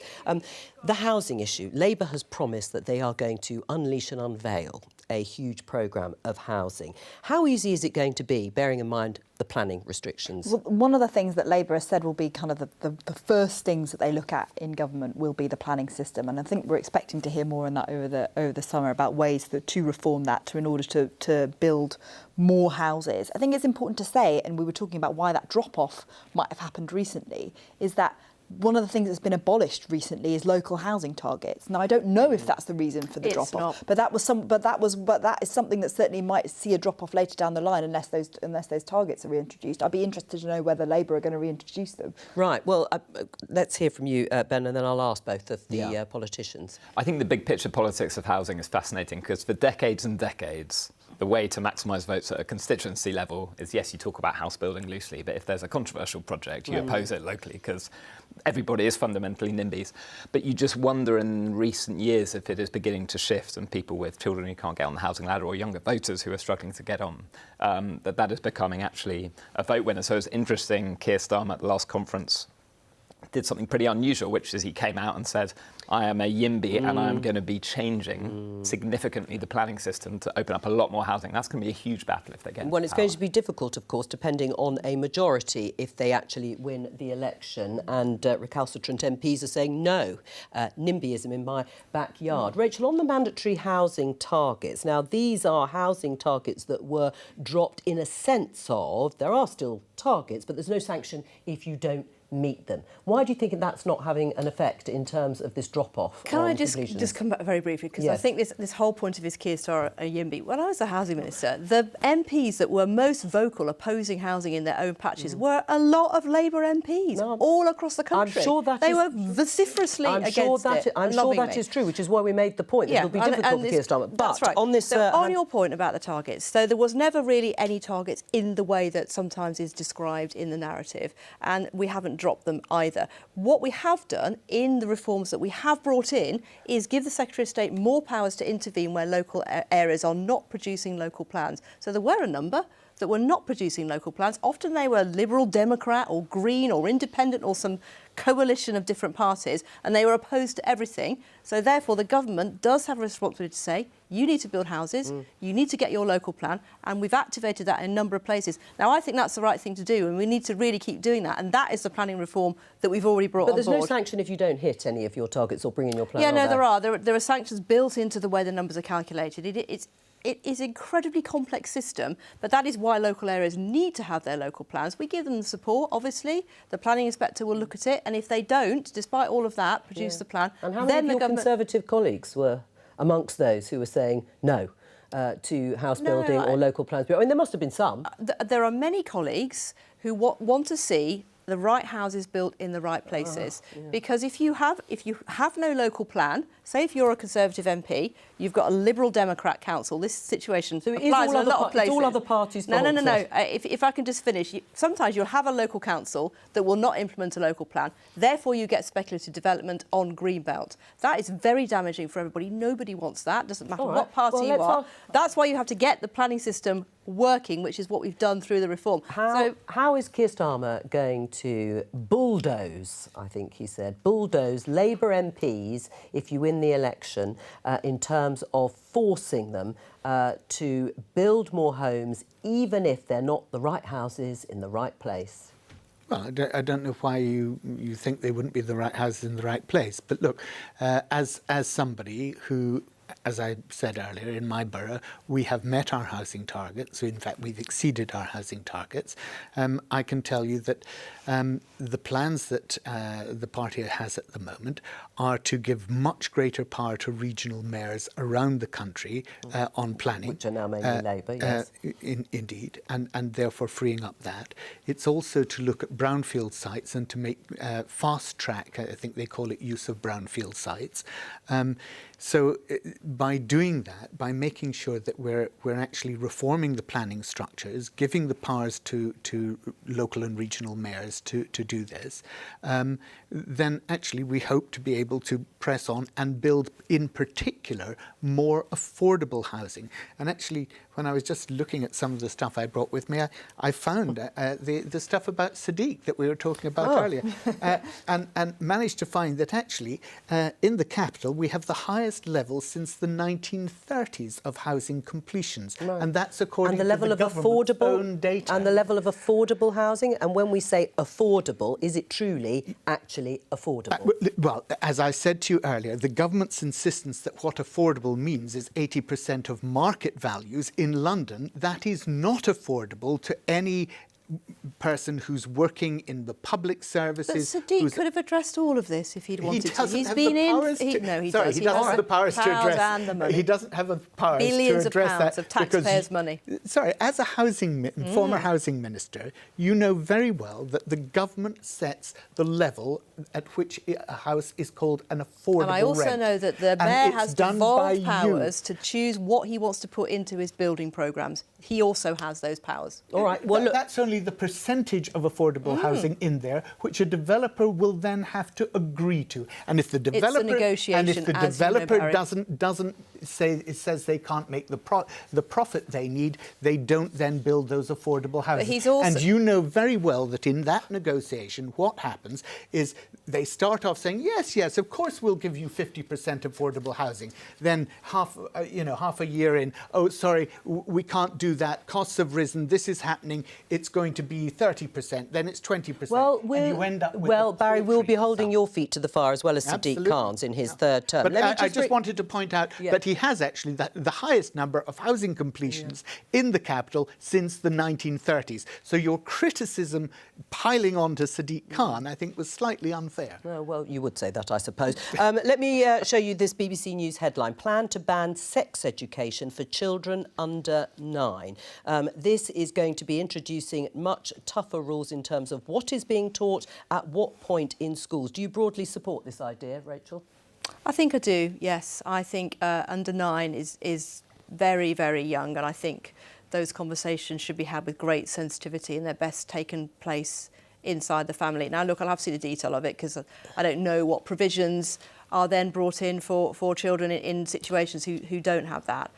The housing issue. Labour has promised that they are going to unleash and unveil a huge programme of housing. How easy is it going to be, bearing in mind the planning restrictions? Well, one of the things that Labour has said will be kind of the first things that they look at in government will be the planning system, and I think we're expecting to hear more on that over the summer about ways to reform that in order to build more houses. I think it's important to say, and we were talking about why that drop-off might have happened recently, is that one of the things that's been abolished recently is local housing targets. Now, I don't know if that's the reason for the drop-off, but that is something that certainly might see a drop-off later down the line unless those targets are reintroduced. I'd be interested to know whether Labour are going to reintroduce them. Right. Well, let's hear from you, Ben, and then I'll ask both of the politicians. I think the big picture politics of housing is fascinating because for decades and decades, the way to maximise votes at a constituency level is, yes, you talk about house building loosely, but if there's a controversial project, you oppose it locally because everybody is fundamentally NIMBYs. But you just wonder in recent years if it is beginning to shift and people with children who can't get on the housing ladder or younger voters who are struggling to get on, that is becoming actually a vote winner. So it's interesting, Keir Starmer at the last conference did something pretty unusual, which is he came out and said, I am a YIMBY and I am going to be changing significantly the planning system to open up a lot more housing. That's going to be a huge battle if they get Well, it's going to be difficult, of course, depending on a majority if they actually win the election. And recalcitrant MPs are saying, no, NIMBYism in my backyard. Rachel, on the mandatory housing targets, now these are housing targets that were dropped in a sense of, there are still targets, but there's no sanction if you don't meet them. Why do you think that's not having an effect in terms of this drop-off? Can I just come back very briefly? Because I think this whole point of his Keir Starmer and YIMBY, when I was the housing minister, the MPs that were most vocal opposing housing in their own patches were a lot of Labour MPs all across the country. I'm sure that they were vociferously against it. I'm sure that is true, which is why we made the point that it will be difficult for Keir Starmer. But that's right. on this... So on your point about the targets, so there was never really any targets in the way that sometimes is described in the narrative, and we haven't dropped them either. What we have done in the reforms that we have brought in is give the Secretary of State more powers to intervene where local areas are not producing local plans. So there were a number that were not producing local plans. Often they were Liberal Democrat or Green or Independent or some coalition of different parties, and they were opposed to everything. So therefore the government does have a responsibility to say, you need to build houses, you need to get your local plan, and we've activated that in a number of places. Now, I think that's the right thing to do, and we need to really keep doing that, and that is the planning reform that we've already brought on board. But there's no sanction if you don't hit any of your targets or bring in your plan, Yeah, no, there are. There are sanctions built into the way the numbers are calculated. It is an incredibly complex system, but that is why local areas need to have their local plans. We give them the support, obviously. The planning inspector will look at it, and if they don't, despite all of that, produce the plan, and how many of your Conservative colleagues were amongst those who were saying no to house building or local plans? I mean, there must have been some. There are many colleagues who want to see the right houses built in the right places. Because if you have no local plan, say if you're a Conservative MP, you've got a Liberal Democrat council, this situation applies in a lot of places. It's all other parties' No. If I can just finish, sometimes you'll have a local council that will not implement a local plan. Therefore, you get speculative development on Greenbelt. That is very damaging for everybody. Nobody wants that. Doesn't matter what party you are. That's why you have to get the planning system working, which is what we've done through the reform. How is Keir Starmer going to bulldoze, I think he said, bulldoze Labour MPs if you win the election in terms of forcing them to build more homes, even if they're not the right houses in the right place? Well, I don't know why you think they wouldn't be the right houses in the right place. But look, as somebody who, as I said earlier, in my borough, we have met our housing targets. So in fact, we've exceeded our housing targets. I can tell you that the plans that the party has at the moment are to give much greater power to regional mayors around the country on planning. Which are now mainly Labour, yes. Indeed, and therefore freeing up that. It's also to look at brownfield sites and to make fast track, I think they call it, use of brownfield sites. So by doing that, by making sure that we're actually reforming the planning structures, giving the powers to local and regional mayors to do this, then actually we hope to be able to press on and build, in particular, more affordable housing. And actually, when I was just looking at some of the stuff I brought with me, I found the stuff about Sadiq that we were talking about earlier, and managed to find that actually in the capital we have the highest level since the 1930s of housing completions, and that's according to the government's own data. And the level of affordable housing. And when we say affordable, is it truly actually affordable? Well, as I said to you earlier, the government's insistence that what affordable means is 80% of market values in London. That is not affordable to any person who's working in the public services. But Sadiq could have addressed all of this if he'd wanted to. He's been in. He doesn't have the powers to address. And the money. He doesn't have the powers Billions to address of pounds that of taxpayers' money. Sorry, as a former housing minister, you know very well that the government sets the level at which a house is called an affordable rent. And I also know that the mayor has devolved powers to choose what he wants to put into his building programmes. He also has those powers. All right. Well, look, that's only the percentage of affordable housing in there, which a developer will then have to agree to. And if the developer doesn't say, it says they can't make the profit they need, they don't then build those affordable houses. And you know very well that in that negotiation, what happens is they start off saying, yes, of course we'll give you 50% affordable housing. Then half a year in, oh, sorry, we can't do that. Costs have risen. This is happening. It's going to be 30%. Then it's 20%. Well, and you end up with Barry, we'll be holding your feet to the fire as well as Sadiq Khan's in his third term. But I just wanted to point out that he has actually the highest number of housing completions in the capital since the 1930s. So your criticism piling on to Sadiq Khan, I think, was slightly unfair. Oh, well, you would say that, I suppose. Let me show you this BBC News headline. Plan to ban sex education for children under 9. This is going to be introducing much tougher rules in terms of what is being taught at what point in schools. Do you broadly support this idea, Rachel? I think I do, yes. I think under 9 is very, very young, and I think those conversations should be had with great sensitivity and they're best taken place inside the family. Now, look, I'll have to see the detail of it because I don't know what provisions are then brought in for children in situations who don't have that.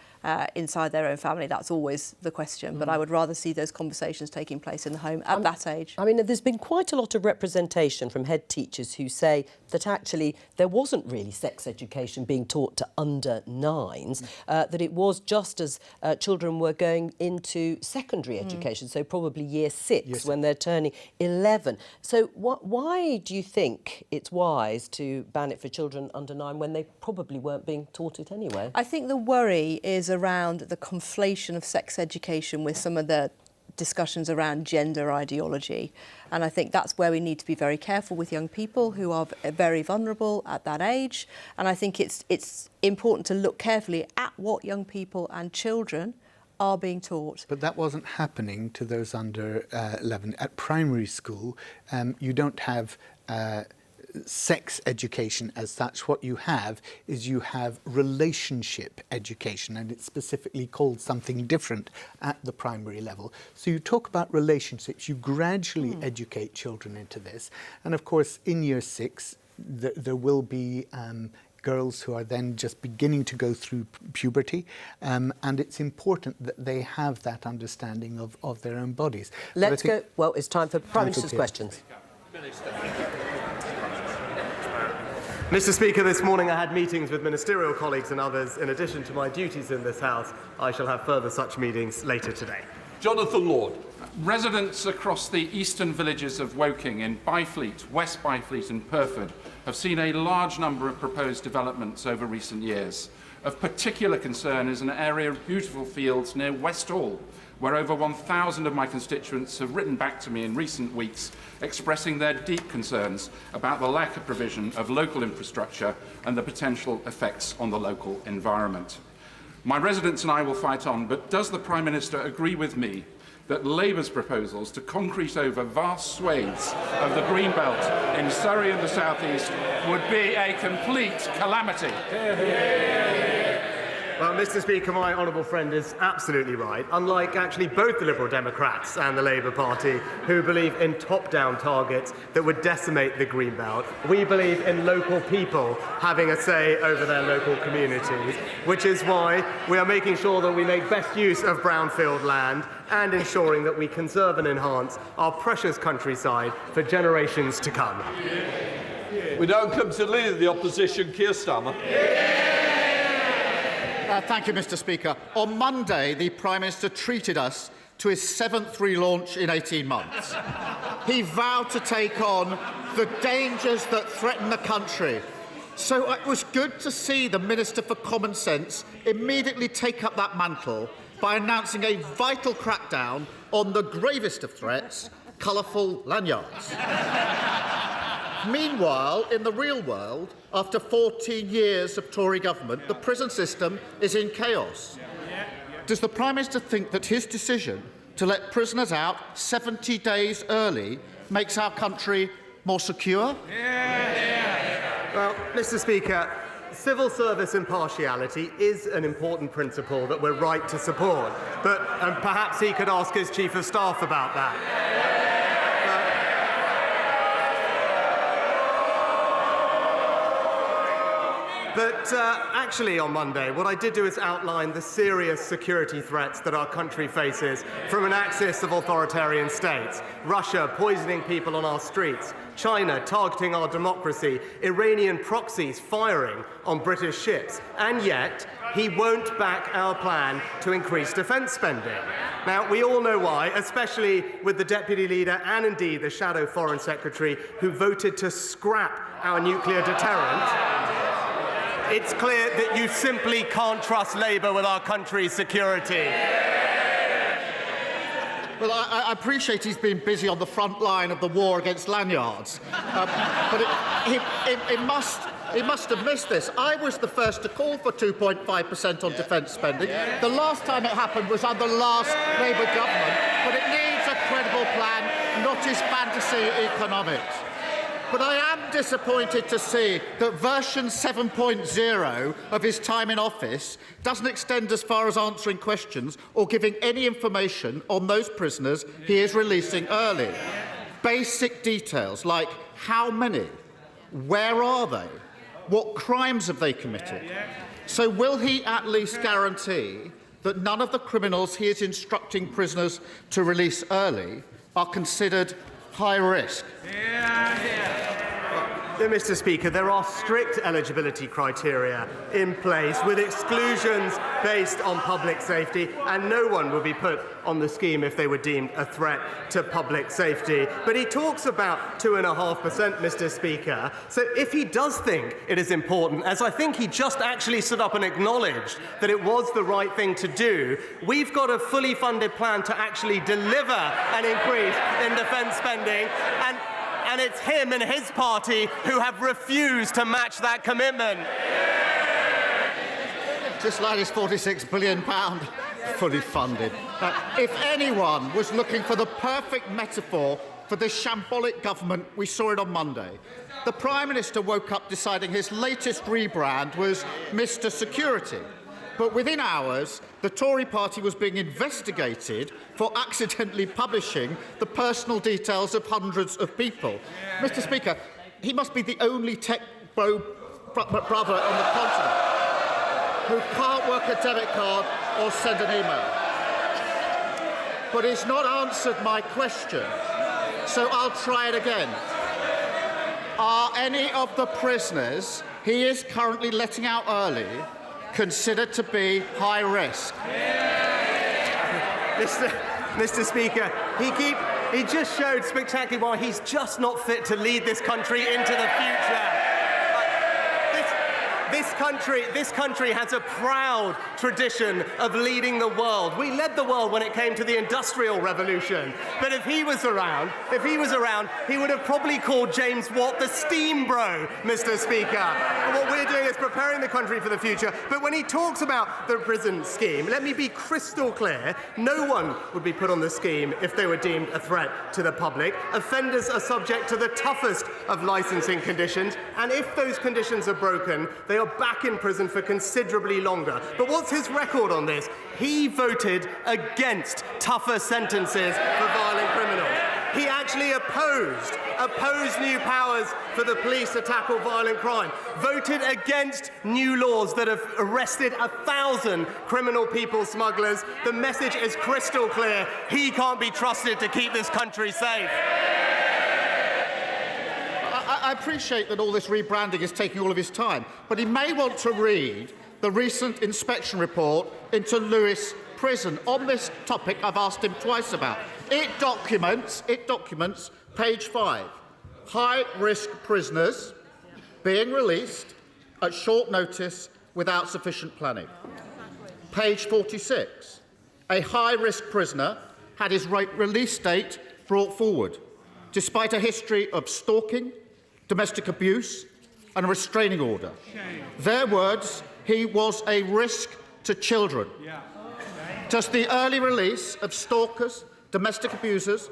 inside their own family. That's always the question. But I would rather see those conversations taking place in the home at that age. I mean, there's been quite a lot of representation from head teachers who say that actually there wasn't really sex education being taught to under 9s, that it was just as children were going into secondary education, so probably year 6 when they're turning 11. So why do you think it's wise to ban it for children under 9 when they probably weren't being taught it anyway? I think the worry is around the conflation of sex education with some of the discussions around gender ideology. And I think that's where we need to be very careful with young people who are very vulnerable at that age. And I think it's important to look carefully at what young people and children are being taught. But that wasn't happening to those under 11. At primary school, you don't have sex education as such. What you have is you have relationship education, and it's specifically called something different at the primary level. So you talk about relationships, you gradually educate children into this. And of course, in year 6, there will be girls who are then just beginning to go through puberty, and it's important that they have that understanding of their own bodies. Let's go. Well, it's time for Prime Minister's questions. Mr. Speaker, this morning I had meetings with ministerial colleagues and others. In addition to my duties in this House, I shall have further such meetings later today. Jonathan Lord. Residents across the eastern villages of Woking in Byfleet, West Byfleet and Purford have seen a large number of proposed developments over recent years. Of particular concern is an area of beautiful fields near West Hall, where over 1,000 of my constituents have written back to me in recent weeks expressing their deep concerns about the lack of provision of local infrastructure and the potential effects on the local environment. My residents and I will fight on, but does the Prime Minister agree with me that Labour's proposals to concrete over vast swathes of the Greenbelt in Surrey and the South East would be a complete calamity? Well, Mr. Speaker, my honourable friend is absolutely right. Unlike actually both the Liberal Democrats and the Labour Party, who believe in top-down targets that would decimate the Greenbelt, we believe in local people having a say over their local communities, which is why we are making sure that we make best use of brownfield land and ensuring that we conserve and enhance our precious countryside for generations to come. We now come to the Leader of the Opposition, Keir Starmer. Thank you, Mr. Speaker. On Monday, the Prime Minister treated us to his 7th relaunch in 18 months. He vowed to take on the dangers that threaten the country. So it was good to see the Minister for Common Sense immediately take up that mantle by announcing a vital crackdown on the gravest of threats, colourful lanyards. Meanwhile, in the real world, after 14 years of Tory government, the prison system is in chaos. Does the Prime Minister think that his decision to let prisoners out 70 days early makes our country more secure? Well, Mr. Speaker, civil service impartiality is an important principle that we're right to support, but perhaps he could ask his Chief of Staff about that. But actually on Monday, what I did do is outline the serious security threats that our country faces from an axis of authoritarian states. Russia poisoning people on our streets, China targeting our democracy, Iranian proxies firing on British ships, and yet he won't back our plan to increase defence spending. Now, we all know why, especially with the Deputy Leader and indeed the Shadow Foreign Secretary who voted to scrap our nuclear deterrent. It's clear that you simply can't trust Labour with our country's security. Well, I appreciate he's been busy on the front line of the war against lanyards, but he must have missed this. I was the first to call for 2.5% on defence spending. The last time it happened was under the last Labour government, but it needs a credible plan, not his fantasy economics. But I am disappointed to see that version 7.0 of his time in office doesn't extend as far as answering questions or giving any information on those prisoners he is releasing early. Basic details like how many, where are they, what crimes have they committed. So will he at least guarantee that none of the criminals he is instructing prisoners to release early are considered high risk? Mr. Speaker, there are strict eligibility criteria in place with exclusions based on public safety, and no one would be put on the scheme if they were deemed a threat to public safety. But he talks about 2.5%, Mr. Speaker. So if he does think it is important, as I think he just actually stood up and acknowledged that it was the right thing to do, we've got a fully funded plan to actually deliver an increase in defence spending, and it's him and his party who have refused to match that commitment. Just like his £46 billion fully funded. If anyone was looking for the perfect metaphor for the shambolic government, we saw it on Monday. The Prime Minister woke up deciding his latest rebrand was Mr. Security. But within hours, the Tory party was being investigated for accidentally publishing the personal details of hundreds of people. Mr. Speaker, he must be the only tech brother on the continent who can't work a debit card or send an email. But he's not answered my question, so I'll try it again. Are any of the prisoners he is currently letting out early considered to be high risk? Mr. Speaker, he just showed spectacularly why he's just not fit to lead this country into the future. This country has a proud tradition of leading the world. We led the world when it came to the Industrial Revolution. But if he was around, he would have probably called James Watt the steam bro, Mr. Speaker. And what we're doing is preparing the country for the future. But when he talks about the prison scheme, let me be crystal clear. No one would be put on the scheme if they were deemed a threat to the public. Offenders are subject to the toughest of licensing conditions. And if those conditions are broken, they are back in prison for considerably longer. But what's his record on this? He voted against tougher sentences for violent criminals. He actually opposed new powers for the police to tackle violent crime, voted against new laws that have arrested 1,000 criminal people smugglers. The message is crystal clear. He can't be trusted to keep this country safe. I appreciate that all this rebranding is taking all of his time, but he may want to read the recent inspection report into Lewes Prison. On this topic, I've asked him twice about. It documents, page 5, high-risk prisoners being released at short notice without sufficient planning. Page 46, a high-risk prisoner had his release date brought forward, despite a history of stalking, domestic abuse and a restraining order. Their words, he was a risk to children. Does the early release of stalkers, domestic abusers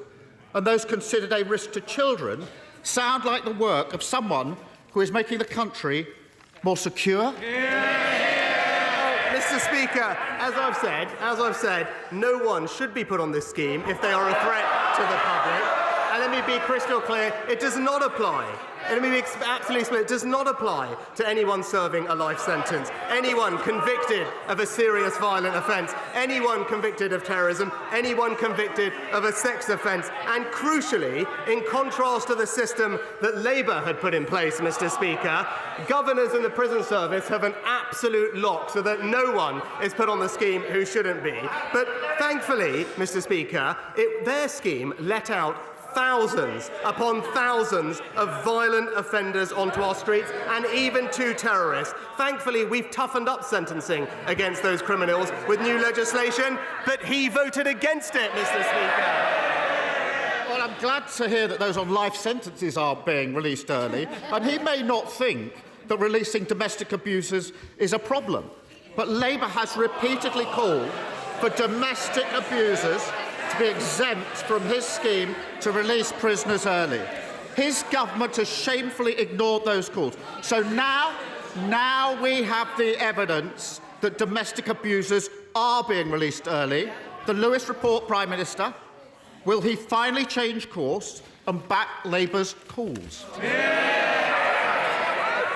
and those considered a risk to children sound like the work of someone who is making the country more secure? Mr. Speaker, as I've said, no one should be put on this scheme if they are a threat to the public. And let me be crystal clear, it does not apply. Let me be absolutely clear, it does not apply to anyone serving a life sentence, anyone convicted of a serious violent offence, anyone convicted of terrorism, anyone convicted of a sex offence. And crucially, in contrast to the system that Labour had put in place, Mr. Speaker, governors in the prison service have an absolute lock so that no one is put on the scheme who shouldn't be. But thankfully, Mr. Speaker, their scheme let out thousands upon thousands of violent offenders onto our streets, and even 2 terrorists. Thankfully, we've toughened up sentencing against those criminals with new legislation, but he voted against it, Mr. Speaker. Well, I'm glad to hear that those on life sentences are being released early, and he may not think that releasing domestic abusers is a problem, but Labour has repeatedly called for domestic abusers to be exempt from his scheme to release prisoners early. His government has shamefully ignored those calls. So now we have the evidence that domestic abusers are being released early. The Lewis report, Prime Minister, will he finally change course and back Labour's calls?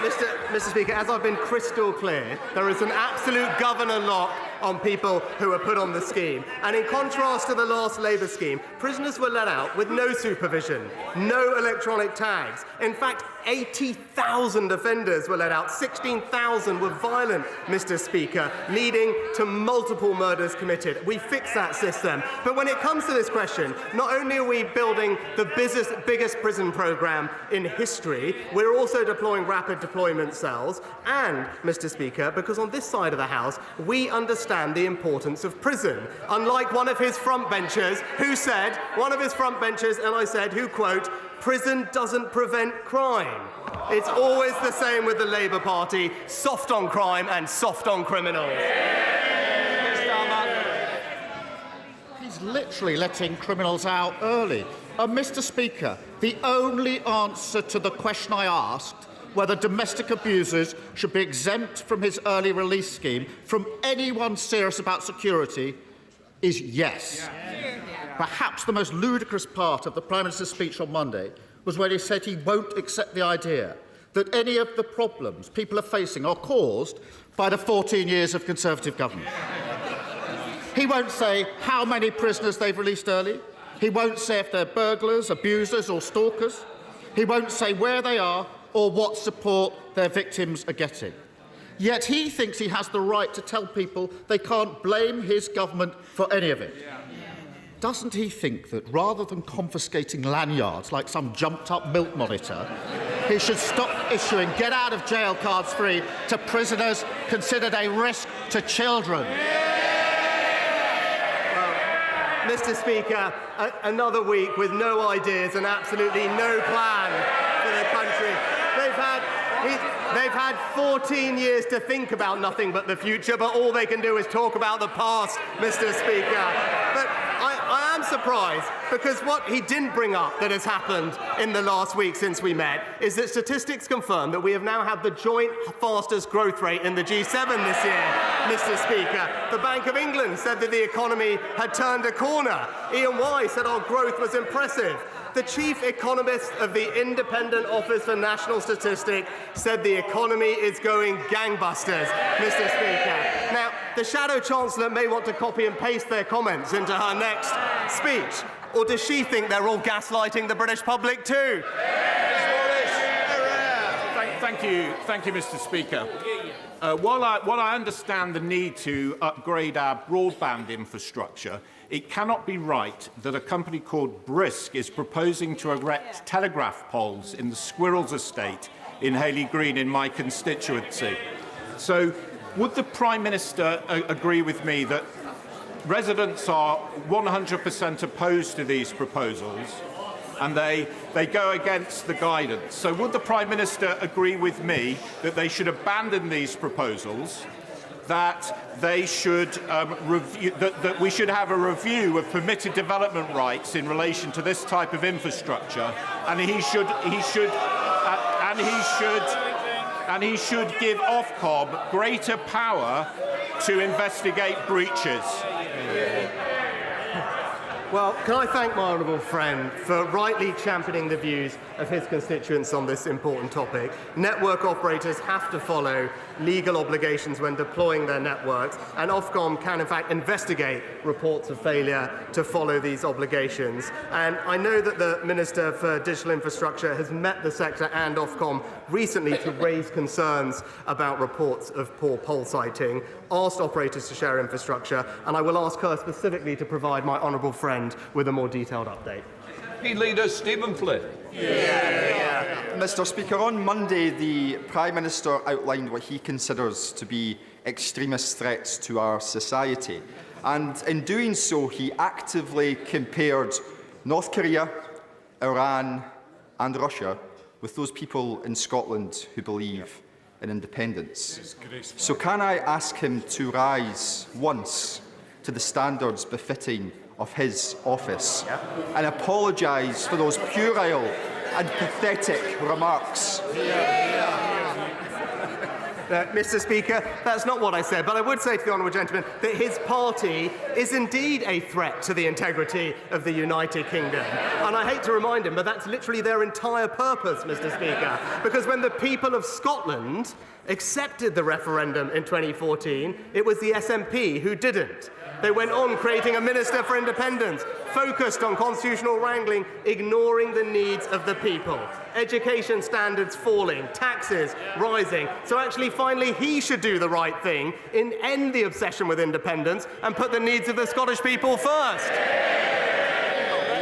Mr. Speaker, as I've been crystal clear, there is an absolute governor lock on people who are put on the scheme. And in contrast to the last Labour scheme, prisoners were let out with no supervision, no electronic tags. In fact, 80,000 offenders were let out. 16,000 were violent, Mr. Speaker, leading to multiple murders committed. We fixed that system. But when it comes to this question, not only are we building the biggest prison programme in history, we're also deploying rapid deployment cells. And, Mr. Speaker, because on this side of the House, we understand the importance of prison. Unlike one of his frontbenchers who said, and I said, who, quote, prison doesn't prevent crime. It's always the same with the Labour Party, soft on crime and soft on criminals. He's literally letting criminals out early. Mr. Speaker, the only answer to the question I asked, whether domestic abusers should be exempt from his early release scheme from anyone serious about security, is yes. Perhaps the most ludicrous part of the Prime Minister's speech on Monday was when he said he won't accept the idea that any of the problems people are facing are caused by the 14 years of Conservative government. He won't say how many prisoners they've released early. He won't say if they're burglars, abusers or stalkers. He won't say where they are or what support their victims are getting. Yet he thinks he has the right to tell people they can't blame his government for any of it. Doesn't he think that rather than confiscating lanyards like some jumped-up milk monitor, he should stop issuing get-out-of-jail cards free to prisoners considered a risk to children? Mr. Speaker, another week with no ideas and absolutely no plan for the country. They've had 14 years to think about nothing but the future, but all they can do is talk about the past, Mr. Speaker. But I am surprised, because what he didn't bring up that has happened in the last week since we met is that statistics confirm that we have now had the joint fastest growth rate in the G7 this year, Mr. Speaker. The Bank of England said that the economy had turned a corner. Ian White said our growth was impressive. The chief economist of the Independent Office for National Statistics said the economy is going gangbusters, Mr. Speaker. Now, the Shadow Chancellor may want to copy and paste their comments into her next speech. Or does she think they're all gaslighting the British public too? Thank you, Mr. Speaker. While I understand the need to upgrade our broadband infrastructure, it cannot be right that a company called Brisk is proposing to erect telegraph poles in the Squirrels estate in Hayley Green in my constituency. So, would the Prime Minister agree with me that residents are 100% opposed to these proposals and they go against the guidance? So would the Prime Minister agree with me that they should abandon these proposals, that they should that we should have a review of permitted development rights in relation to this type of infrastructure, and he should give Ofcom greater power to investigate breaches? Well, can I thank my honourable friend for rightly championing the views of his constituents on this important topic. Network operators have to follow legal obligations when deploying their networks, and Ofcom can, in fact, investigate reports of failure to follow these obligations. And I know that the Minister for Digital Infrastructure has met the sector and Ofcom recently to raise concerns about reports of poor pole sighting, asked operators to share infrastructure, and I will ask her specifically to provide my honourable friend with a more detailed update. Leader Stephen Flynn. Mr. Speaker, on Monday, the Prime Minister outlined what he considers to be extremist threats to our society. And in doing so, he actively compared North Korea, Iran and Russia with those people in Scotland who believe in independence. So can I ask him to rise once to the standards befitting of his office and apologise for those puerile and pathetic remarks? Mr. Speaker, that's not what I said, but I would say to the honourable gentleman that his party is indeed a threat to the integrity of the United Kingdom. And I hate to remind him, but that's literally their entire purpose, Mr. Speaker, because when the people of Scotland accepted the referendum in 2014, it was the SNP who didn't. They went on creating a Minister for Independence, focused on constitutional wrangling, ignoring the needs of the people. Education standards falling, taxes rising. So actually, finally, he should do the right thing and end the obsession with independence and put the needs of the Scottish people first.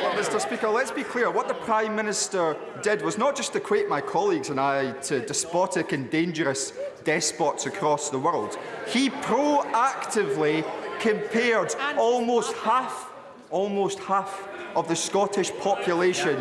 Well, Mr. Speaker, let's be clear. What the Prime Minister did was not just equate my colleagues and I to despotic and dangerous despots across the world. He proactively compared almost half of the Scottish population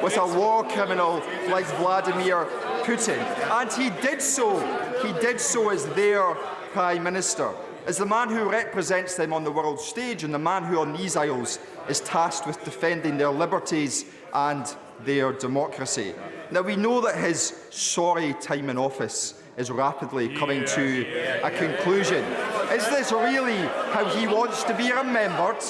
with a war criminal like Vladimir Putin. And he did so as their Prime Minister, as the man who represents them on the world stage and the man who on these isles is tasked with defending their liberties and their democracy. Now, we know that his sorry time in office is rapidly coming to a conclusion. Is this really how he wants to be remembered?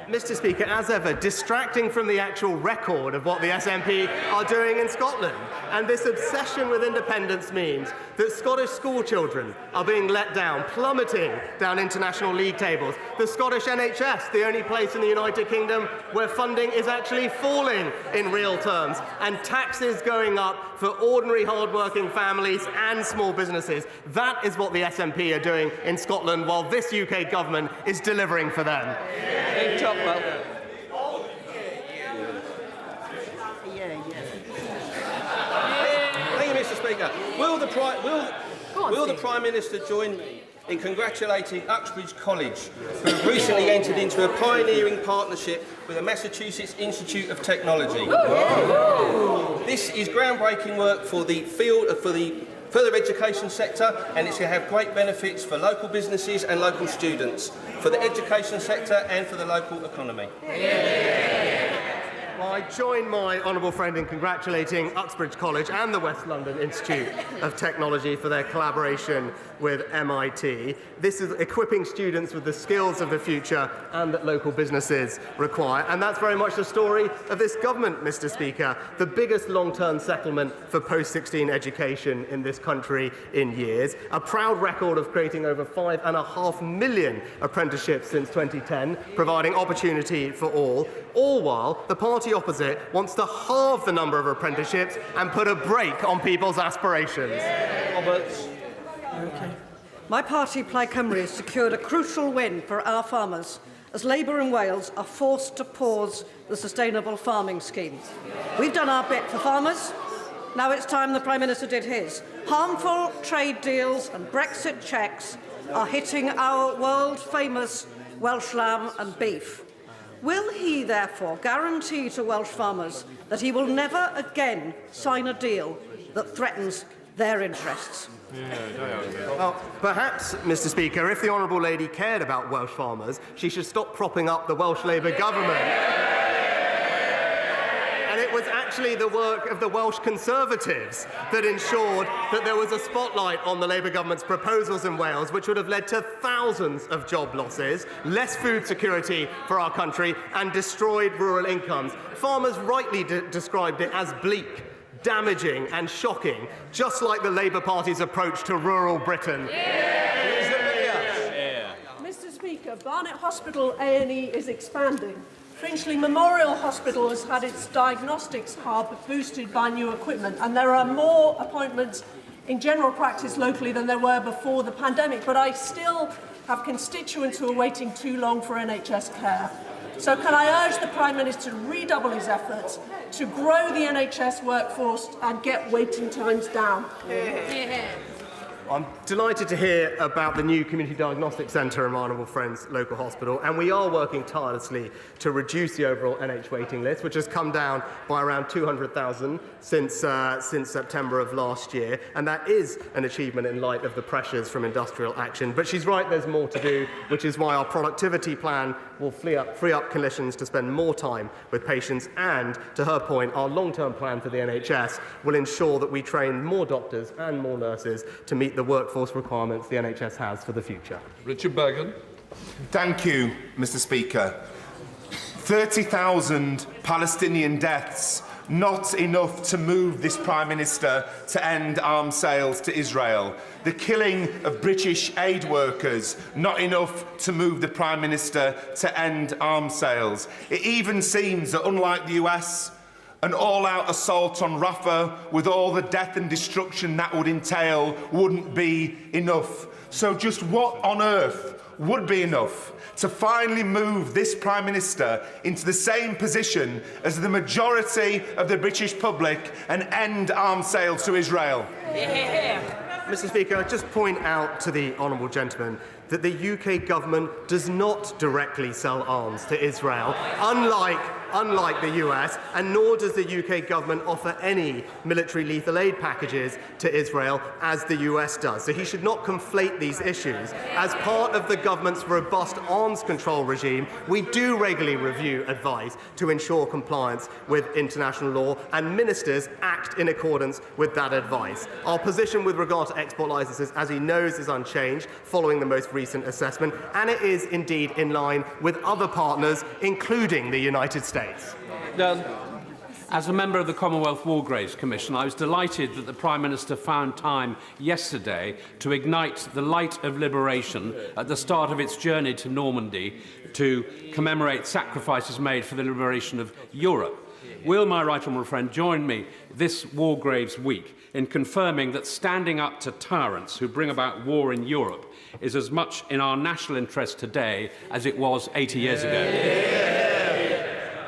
Mr. Speaker, as ever, distracting from the actual record of what the SNP are doing in Scotland. And this obsession with independence means that Scottish schoolchildren are being let down, plummeting down international league tables. The Scottish NHS, the only place in the United Kingdom where funding is actually falling in real terms, and taxes going up for ordinary hard-working families and small businesses. That is what the SNP are doing in Scotland, while this UK government is delivering for them. Thank you, Mr. Speaker. Will the Prime Minister join me in congratulating Uxbridge College, who have recently entered into a pioneering partnership with the Massachusetts Institute of Technology? This is groundbreaking work for the further education sector, and it's going to have great benefits for local businesses and local students, for the education sector and for the local economy. Well, I join my honourable friend in congratulating Uxbridge College and the West London Institute of Technology for their collaboration with MIT. This is equipping students with the skills of the future and that local businesses require. And that's very much the story of this government, Mr. Speaker, the biggest long-term settlement for post-16 education in this country in years, a proud record of creating over 5.5 million apprenticeships since 2010, providing opportunity for all while the party opposite wants to halve the number of apprenticeships and put a brake on people's aspirations. Roberts. Okay. My party, Plaid Cymru, has secured a crucial win for our farmers as Labour in Wales are forced to pause the sustainable farming scheme. We've done our bit for farmers. Now it's time the Prime Minister did his. Harmful trade deals and Brexit checks are hitting our world-famous Welsh lamb and beef. Will he, therefore, guarantee to Welsh farmers that he will never again sign a deal that threatens their interests? Well, perhaps, Mr. Speaker, if the honourable lady cared about Welsh farmers, she should stop propping up the Welsh Labour government. And it was actually the work of the Welsh Conservatives that ensured that there was a spotlight on the Labour government's proposals in Wales, which would have led to thousands of job losses, less food security for our country, and destroyed rural incomes. Farmers rightly described it as bleak, damaging and shocking, just like the Labour Party's approach to rural Britain. Mr. Speaker, Barnet Hospital A&E is expanding. Finchley Memorial Hospital has had its diagnostics hub boosted by new equipment, and there are more appointments in general practice locally than there were before the pandemic, but I still have constituents who are waiting too long for NHS care. So can I urge the Prime Minister to redouble his efforts to grow the NHS workforce and get waiting times down? I'm delighted to hear about the new Community Diagnostic Centre in my honourable friend's local hospital, and we are working tirelessly to reduce the overall NH waiting list, which has come down by around 200,000 since September of last year, and that is an achievement in light of the pressures from industrial action. But she's right, there's more to do, which is why our productivity plan will free up clinicians to spend more time with patients, and, to her point, our long-term plan for the NHS will ensure that we train more doctors and more nurses to meet the workforce requirements the NHS has for the future. Richard Bergen. Thank you, Mr. Speaker. 30,000 Palestinian deaths, not enough to move this Prime Minister to end arms sales to Israel. The killing of British aid workers, not enough to move the Prime Minister to end arms sales. It even seems that, unlike the US, an all-out assault on Rafah, with all the death and destruction that would entail, wouldn't be enough. So just what on earth would be enough to finally move this Prime Minister into the same position as the majority of the British public and end arms sales to Israel? Mr. Speaker, I'd just point out to the honourable gentleman that the UK government does not directly sell arms to Israel, unlike the US, and nor does the UK government offer any military lethal aid packages to Israel, as the US does. So he should not conflate these issues. As part of the government's robust arms control regime, we do regularly review advice to ensure compliance with international law, and ministers act in accordance with that advice. Our position with regard to export licences, as he knows, is unchanged following the most recent assessment, and it is indeed in line with other partners, including the United States. Done. As a member of the Commonwealth War Graves Commission, I was delighted that the Prime Minister found time yesterday to ignite the light of liberation at the start of its journey to Normandy to commemorate sacrifices made for the liberation of Europe. Will my right honourable friend join me this War Graves week in confirming that standing up to tyrants who bring about war in Europe is as much in our national interest today as it was 80 years ago?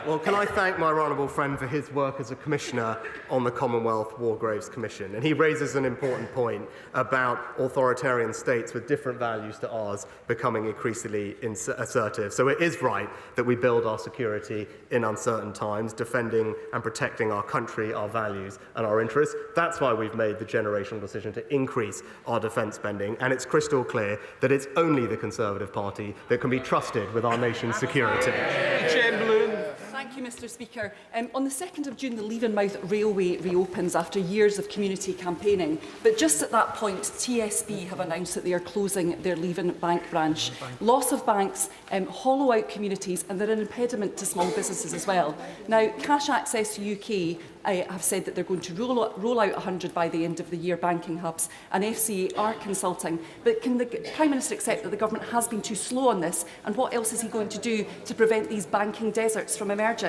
Well, can I thank my honourable friend for his work as a commissioner on the Commonwealth War Graves Commission. And he raises an important point about authoritarian states with different values to ours becoming increasingly assertive. So it is right that we build our security in uncertain times, defending and protecting our country, our values and our interests. That's why we've made the generational decision to increase our defence spending. And it's crystal clear that it's only the Conservative Party that can be trusted with our nation's security. Thank you, Mr. Speaker. On the 2nd of June, the Leavenmouth Railway reopens after years of community campaigning. But just at that point, TSB have announced that they are closing their Leven bank branch. Loss of banks hollow out communities, and they're an impediment to small businesses as well. Now, Cash Access UK have said that they're going to roll out 100 by the end of the year banking hubs, and FCA are consulting. But can the Prime Minister accept that the government has been too slow on this, and what else is he going to do to prevent these banking deserts from emerging?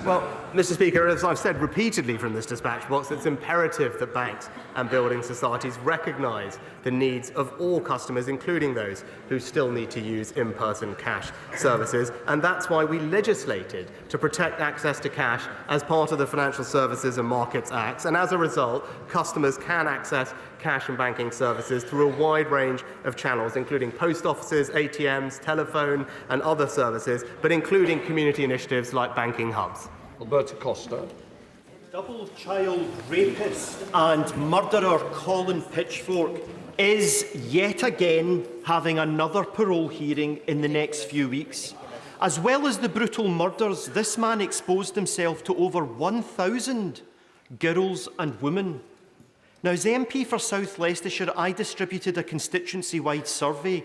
Well, Mr. Speaker, as I've said repeatedly from this dispatch box, it's imperative that banks and building societies recognise the needs of all customers, including those who still need to use in-person cash services. And that's why we legislated to protect access to cash as part of the Financial Services and Markets Act. And as a result, customers can access cash and banking services through a wide range of channels, including post offices, ATMs, telephone and other services, but including community initiatives like banking hubs. Alberto Costa. Double child rapist and murderer Colin Pitchfork is yet again having another parole hearing in the next few weeks. As well as the brutal murders, this man exposed himself to over 1,000 girls and women. Now, as MP for South Leicestershire, I distributed a constituency-wide survey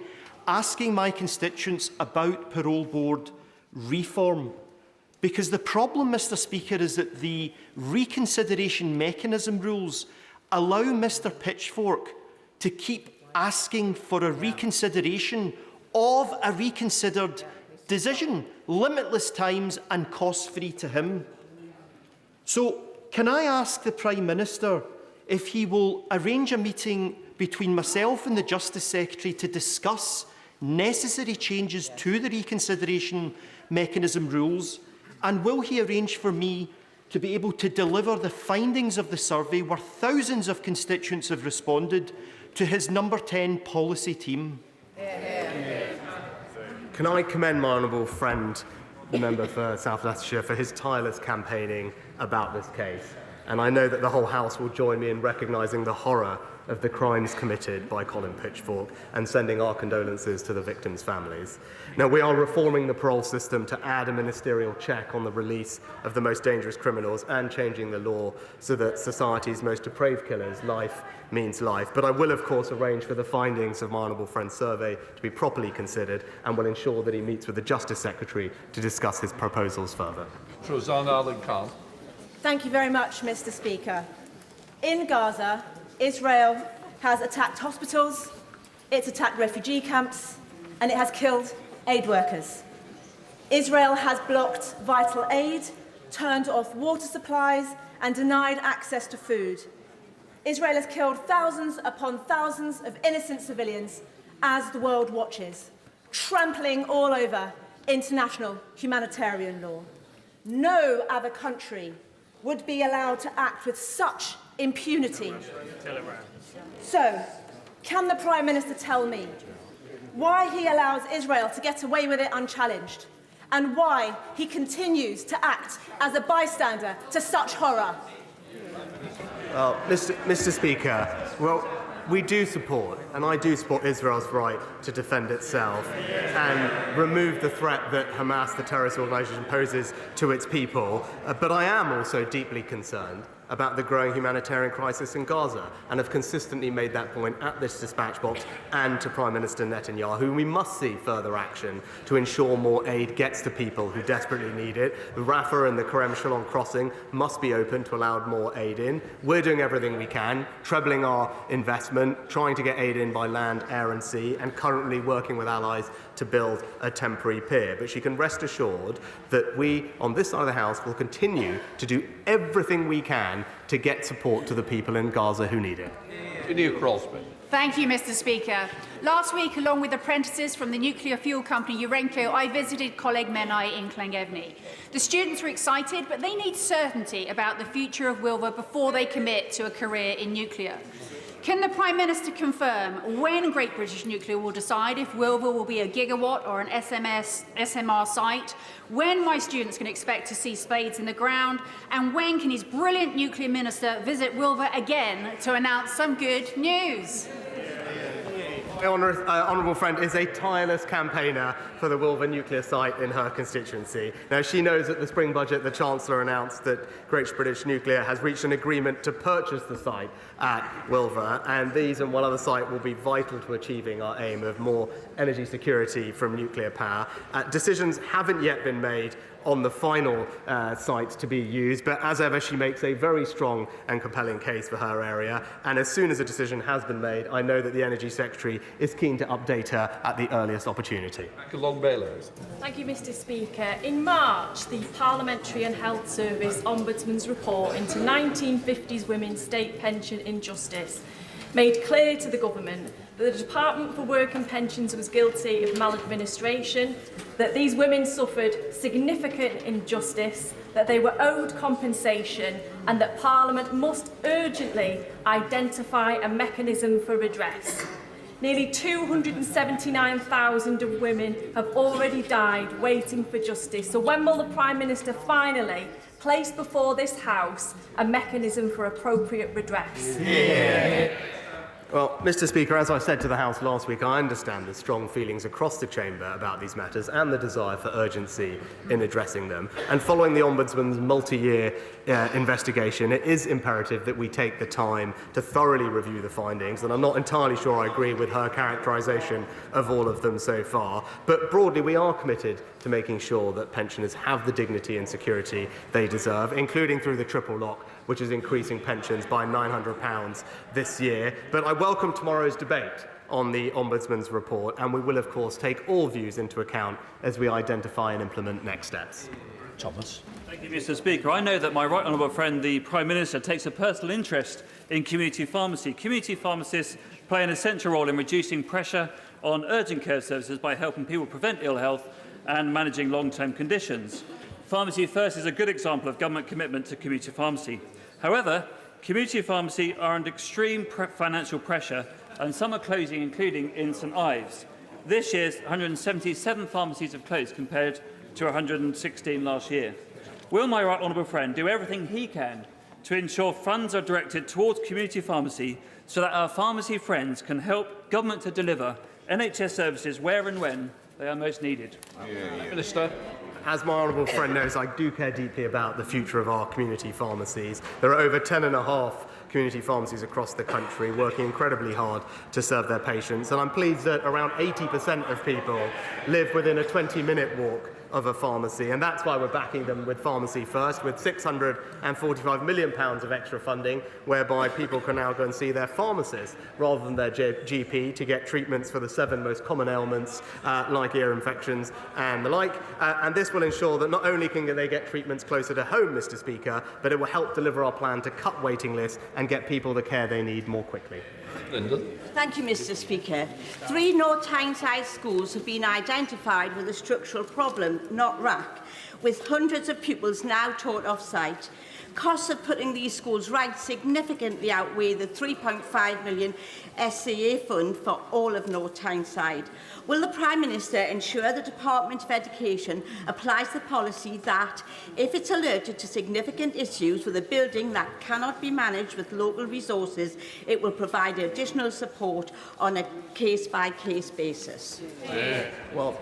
asking my constituents about parole board reform. Because the problem, Mr. Speaker, is that the reconsideration mechanism rules allow Mr. Pitchfork to keep asking for a reconsideration of a reconsidered decision, limitless times and cost-free to him. So, can I ask the Prime Minister if he will arrange a meeting between myself and the Justice Secretary to discuss necessary changes to the reconsideration mechanism rules, and will he arrange for me to be able to deliver the findings of the survey where thousands of constituents have responded to his number 10 policy team? Can I commend my honourable friend, the member for South Leicestershire, for his tireless campaigning about this case. And I know that the whole House will join me in recognising the horror of the crimes committed by Colin Pitchfork and sending our condolences to the victims' families. Now, we are reforming the parole system to add a ministerial check on the release of the most dangerous criminals and changing the law so that society's most depraved killers, life means life. But I will, of course, arrange for the findings of my honourable friend's survey to be properly considered and will ensure that he meets with the Justice Secretary to discuss his proposals further. Rosanna Allen-Khan. Thank you very much, Mr. Speaker. In Gaza, Israel has attacked hospitals, it's attacked refugee camps, and it has killed aid workers. Israel has blocked vital aid, turned off water supplies, and denied access to food. Israel has killed thousands upon thousands of innocent civilians as the world watches, trampling all over international humanitarian law. No other country would be allowed to act with such impunity. So, can the Prime Minister tell me why he allows Israel to get away with it unchallenged and why he continues to act as a bystander to such horror? Mr. Speaker, well, we do support, and I do support Israel's right to defend itself and remove the threat that Hamas, the terrorist organisation, poses to its people. But I am also deeply concerned about the growing humanitarian crisis in Gaza and have consistently made that point at this dispatch box and to Prime Minister Netanyahu. We must see further action to ensure more aid gets to people who desperately need it. The Rafah and the Kerem Shalom crossing must be open to allow more aid in. We're doing everything we can, trebling our investment, trying to get aid in by land, air and sea, and currently working with allies to build a temporary pier. But she can rest assured that we, on this side of the House, will continue to do everything we can to get support to the people in Gaza who need it. Thank you, Mr. Speaker. Last week, along with apprentices from the nuclear fuel company Urenco, I visited Coleg Menai in Llangefni. The students were excited, but they need certainty about the future of Wilfa before they commit to a career in nuclear. Can the Prime Minister confirm when Great British Nuclear will decide if Wilfa will be a gigawatt or an SMR site, when my students can expect to see spades in the ground, and when can his brilliant nuclear minister visit Wilfa again to announce some good news? My honourable friend is a tireless campaigner for the Wilfa nuclear site in her constituency. Now, she knows that the spring budget, the Chancellor announced that Great British Nuclear has reached an agreement to purchase the site at Wilfa, and these and one other site will be vital to achieving our aim of more energy security from nuclear power. Decisions haven't yet been made on the final site to be used, but as ever she makes a very strong and compelling case for her area, and as soon as a decision has been made, I know that the Energy Secretary is keen to update her at the earliest opportunity. Thank you, Mr. Speaker. In March, the Parliamentary and Health Service Ombudsman's report into 1950s women's state pension injustice made clear to the government that the Department for Work and Pensions was guilty of maladministration, that these women suffered significant injustice, that they were owed compensation, and that Parliament must urgently identify a mechanism for redress. Nearly 279,000 of women have already died waiting for justice. So when will the Prime Minister finally place before this House a mechanism for appropriate redress? Well, Mr. Speaker, as I said to the House last week, I understand the strong feelings across the Chamber about these matters and the desire for urgency in addressing them. And following the Ombudsman's multi-year investigation, it is imperative that we take the time to thoroughly review the findings, and I'm not entirely sure I agree with her characterisation of all of them so far. But broadly, we are committed to making sure that pensioners have the dignity and security they deserve, including through the triple lock, which is increasing pensions by £900 this year. But I welcome tomorrow's debate on the Ombudsman's report, and we will, of course, take all views into account as we identify and implement next steps. Thomas. Thank you, Mr. Speaker. I know that my right honourable friend, the Prime Minister, takes a personal interest in community pharmacy. Community pharmacists play an essential role in reducing pressure on urgent care services by helping people prevent ill health and managing long-term conditions. Pharmacy First is a good example of government commitment to community pharmacy. However, community pharmacy are under extreme financial pressure, and some are closing, including in St Ives. This year, 177 pharmacies have closed compared to 116 last year. Will my right honourable friend do everything he can to ensure funds are directed towards community pharmacy so that our pharmacy friends can help government to deliver NHS services where and when they are most needed? Minister. As my honourable friend knows, I do care deeply about the future of our community pharmacies. There are over 10.5 community pharmacies across the country working incredibly hard to serve their patients, and I'm pleased that around 80% of people live within a 20-minute walk of a pharmacy, and that's why we're backing them with Pharmacy First, with £645 million of extra funding, whereby people can now go and see their pharmacist rather than their GP to get treatments for the 7 most common ailments like ear infections and the like. And this will ensure that not only can they get treatments closer to home, Mr. Speaker, but it will help deliver our plan to cut waiting lists and get people the care they need more quickly. Linda. Thank you, Mr. Speaker. 3 North Tyneside schools have been identified with a structural problem, not RAC, with hundreds of pupils now taught off-site. Costs of putting these schools right significantly outweigh the £3.5 million SCA fund for all of North Tyneside. Will the Prime Minister ensure the Department of Education applies the policy that, if it's alerted to significant issues with a building that cannot be managed with local resources, it will provide additional support on a case-by-case basis? Well,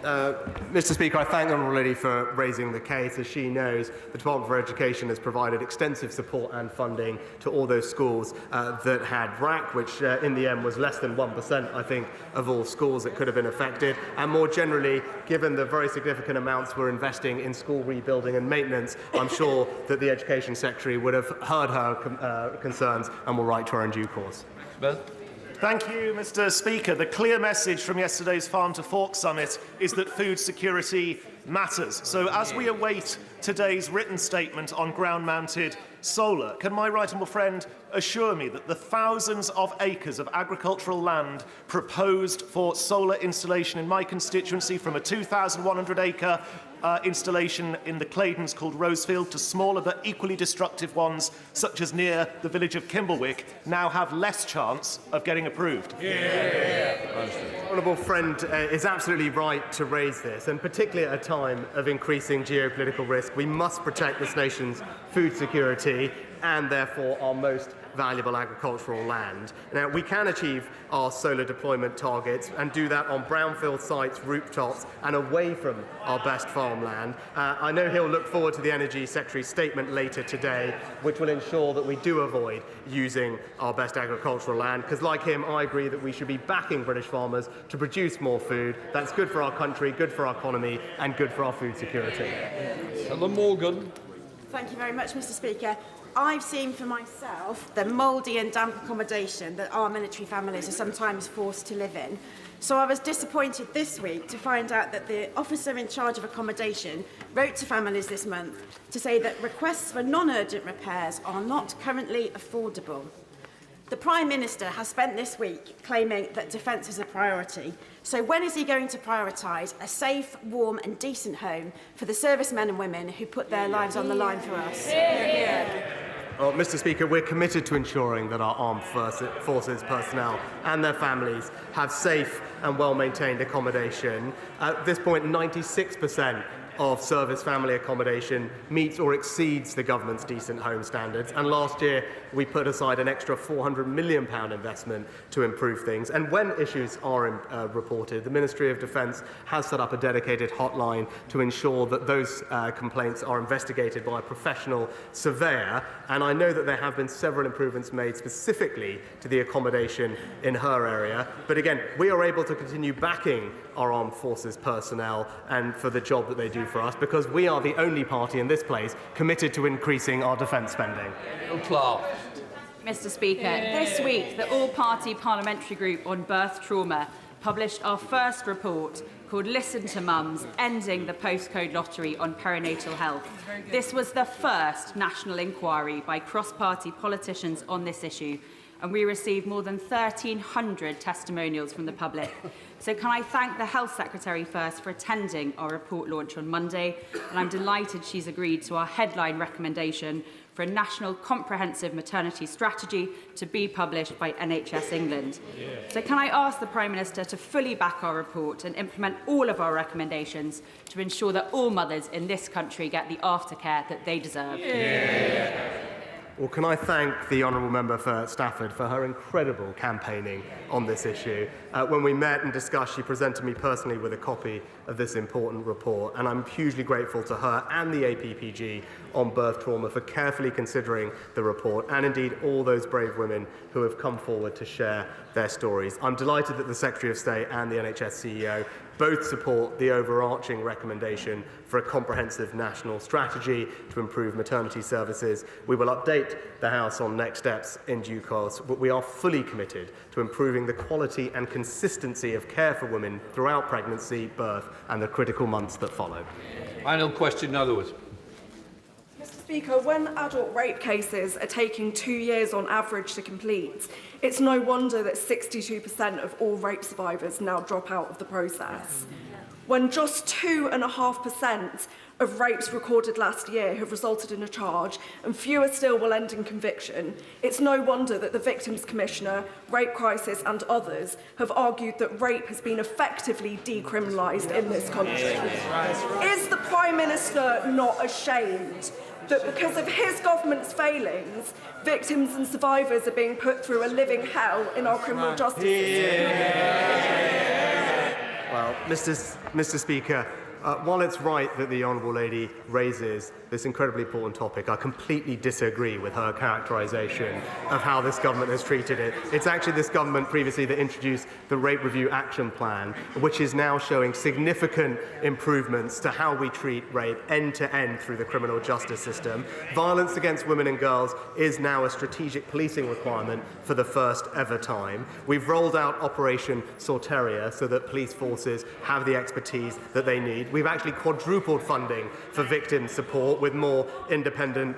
Mr. Speaker, I thank the Honourable Lady for raising the case. As she knows, the Department for Education has provided extensive support and funding to all those schools that had RAC, which in the end was less than 1%, I think, of all schools that could have been affected. And more generally, given the very significant amounts we're investing in school rebuilding and maintenance, I'm sure that the Education Secretary would have heard her concerns and will write to her in due course. Thank you, Mr. Speaker. The clear message from yesterday's Farm to Fork Summit is that food security matters. So as we await today's written statement on ground-mounted solar, can my right honourable friend assure me that the thousands of acres of agricultural land proposed for solar installation in my constituency, from a 2,100-acre installation in the Claydons called Rosefield to smaller but equally destructive ones such as near the village of Kimberwick, now have less chance of getting approved? Honourable friend is absolutely right to raise this, and particularly at a time of increasing geopolitical risk, we must protect this nation's food security and therefore our most valuable agricultural land. Now, we can achieve our solar deployment targets and do that on brownfield sites, rooftops, and away from our best farmland. I know he'll look forward to the Energy Secretary's statement later today, which will ensure that we do avoid using our best agricultural land, because like him, I agree that we should be backing British farmers to produce more food. That's good for our country, good for our economy, and good for our food security. Ellen Morgan. Thank you very much, Mr. Speaker. I've seen for myself the mouldy and damp accommodation that our military families are sometimes forced to live in. So I was disappointed this week to find out that the officer in charge of accommodation wrote to families this month to say that requests for non-urgent repairs are not currently affordable. The Prime Minister has spent this week claiming that defence is a priority. So when is he going to prioritise a safe, warm and decent home for the servicemen and women who put their lives on the line for us? Well, Mr. Speaker, we're committed to ensuring that our armed forces personnel and their families have safe and well-maintained accommodation. At this point, 96% of service family accommodation meets or exceeds the government's decent home standards, and last year we put aside an extra £400 million investment to improve things. And when issues are reported, the Ministry of Defence has set up a dedicated hotline to ensure that those complaints are investigated by a professional surveyor, and I know that there have been several improvements made specifically to the accommodation in her area. But again, we are able to continue backing our armed forces personnel and for the job that they do for us, because we are the only party in this place committed to increasing our defence spending. Mr. Speaker, this week the all-party parliamentary group on birth trauma published our first report called Listen to Mums, Ending the Postcode Lottery on Perinatal Health. This was the first national inquiry by cross-party politicians on this issue, and we received more than 1,300 testimonials from the public. So can I thank the Health Secretary first for attending our report launch on Monday, and I'm delighted she's agreed to our headline recommendation for a national comprehensive maternity strategy to be published by NHS England. So can I ask the Prime Minister to fully back our report and implement all of our recommendations to ensure that all mothers in this country get the aftercare that they deserve? Well, can I thank the Honourable Member for Stafford for her incredible campaigning on this issue. When we met and discussed, she presented me personally with a copy of this important report, and I'm hugely grateful to her and the APPG on birth trauma for carefully considering the report, and indeed all those brave women who have come forward to share their stories. I'm delighted that the Secretary of State and the NHS CEO both support the overarching recommendation for a comprehensive national strategy to improve maternity services. We will update the House on next steps in due course, but we are fully committed to improving the quality and consistency of care for women throughout pregnancy, birth and the critical months that follow. Final question, in other words. Mr. Speaker, when adult rape cases are taking 2 years on average to complete, it's no wonder that 62% of all rape survivors now drop out of the process. When just 2.5% of rapes recorded last year have resulted in a charge, and fewer still will end in conviction, it's no wonder that the Victims Commissioner, Rape Crisis and others have argued that rape has been effectively decriminalised in this country. Is the Prime Minister not ashamed that because of his government's failings, victims and survivors are being put through a living hell in our criminal justice system? Well, Mr. Speaker, while it's right that the Honourable Lady raises this incredibly important topic, I completely disagree with her characterisation of how this government has treated it. It's actually this government previously that introduced the Rape Review Action Plan, which is now showing significant improvements to how we treat rape end to end through the criminal justice system. Violence against women and girls is now a strategic policing requirement for the first ever time. We've rolled out Operation Sorteria so that police forces have the expertise that they need. We've actually quadrupled funding for victim support with more independent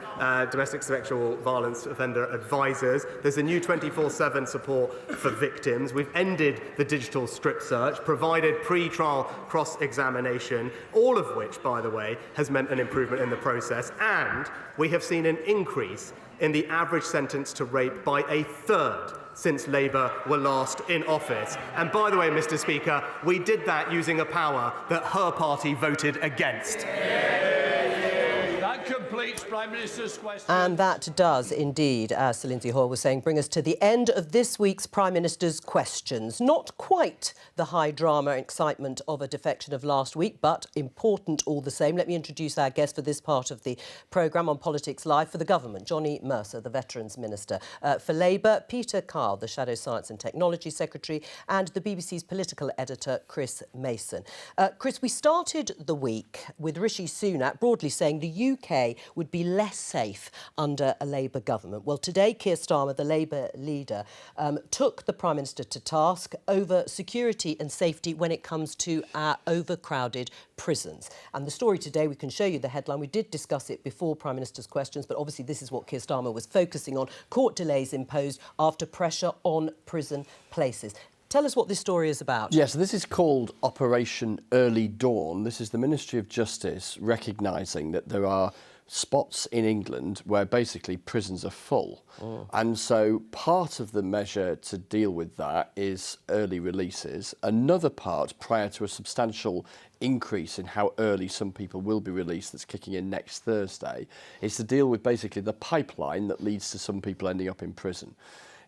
domestic sexual violence offender advisors. There's a new 24/7 support for victims. We've ended the digital strip search, provided pre-trial cross-examination, all of which, by the way, has meant an improvement in the process. And we have seen an increase in the average sentence to rape by a third since Labour were last in office. And by the way, Mr. Speaker, we did that using a power that her party voted against. That completes Prime Minister's question. And that does indeed, as Sir Lindsay Hoyle was saying, bring us to the end of this week's Prime Minister's questions. Not quite the high drama and excitement of a defection of last week, but important all the same. Let me introduce our guest for this part of the programme on Politics Live. For the government, Johnny Mercer, the Veterans Minister. For Labour, Peter Carl, the Shadow Science and Technology Secretary, and the BBC's political editor, Chris Mason. Chris, we started the week with Rishi Sunak broadly saying the UK would be less safe under a Labour government. Well, today, Keir Starmer, the Labour leader, took the Prime Minister to task over security and safety when it comes to our overcrowded prisons. And the story today, we can show you the headline. We did discuss it before Prime Minister's questions, but obviously this is what Keir Starmer was focusing on. Court delays imposed after pressure on prison places. Tell us what this story is about. Yes, this is called Operation Early Dawn. This is the Ministry of Justice recognising that there are spots in England where basically prisons are full. And so part of the measure to deal with that is early releases. Another part, prior to a substantial increase in how early some people will be released, that's kicking in next Thursday, is to deal with basically the pipeline that leads to some people ending up in prison.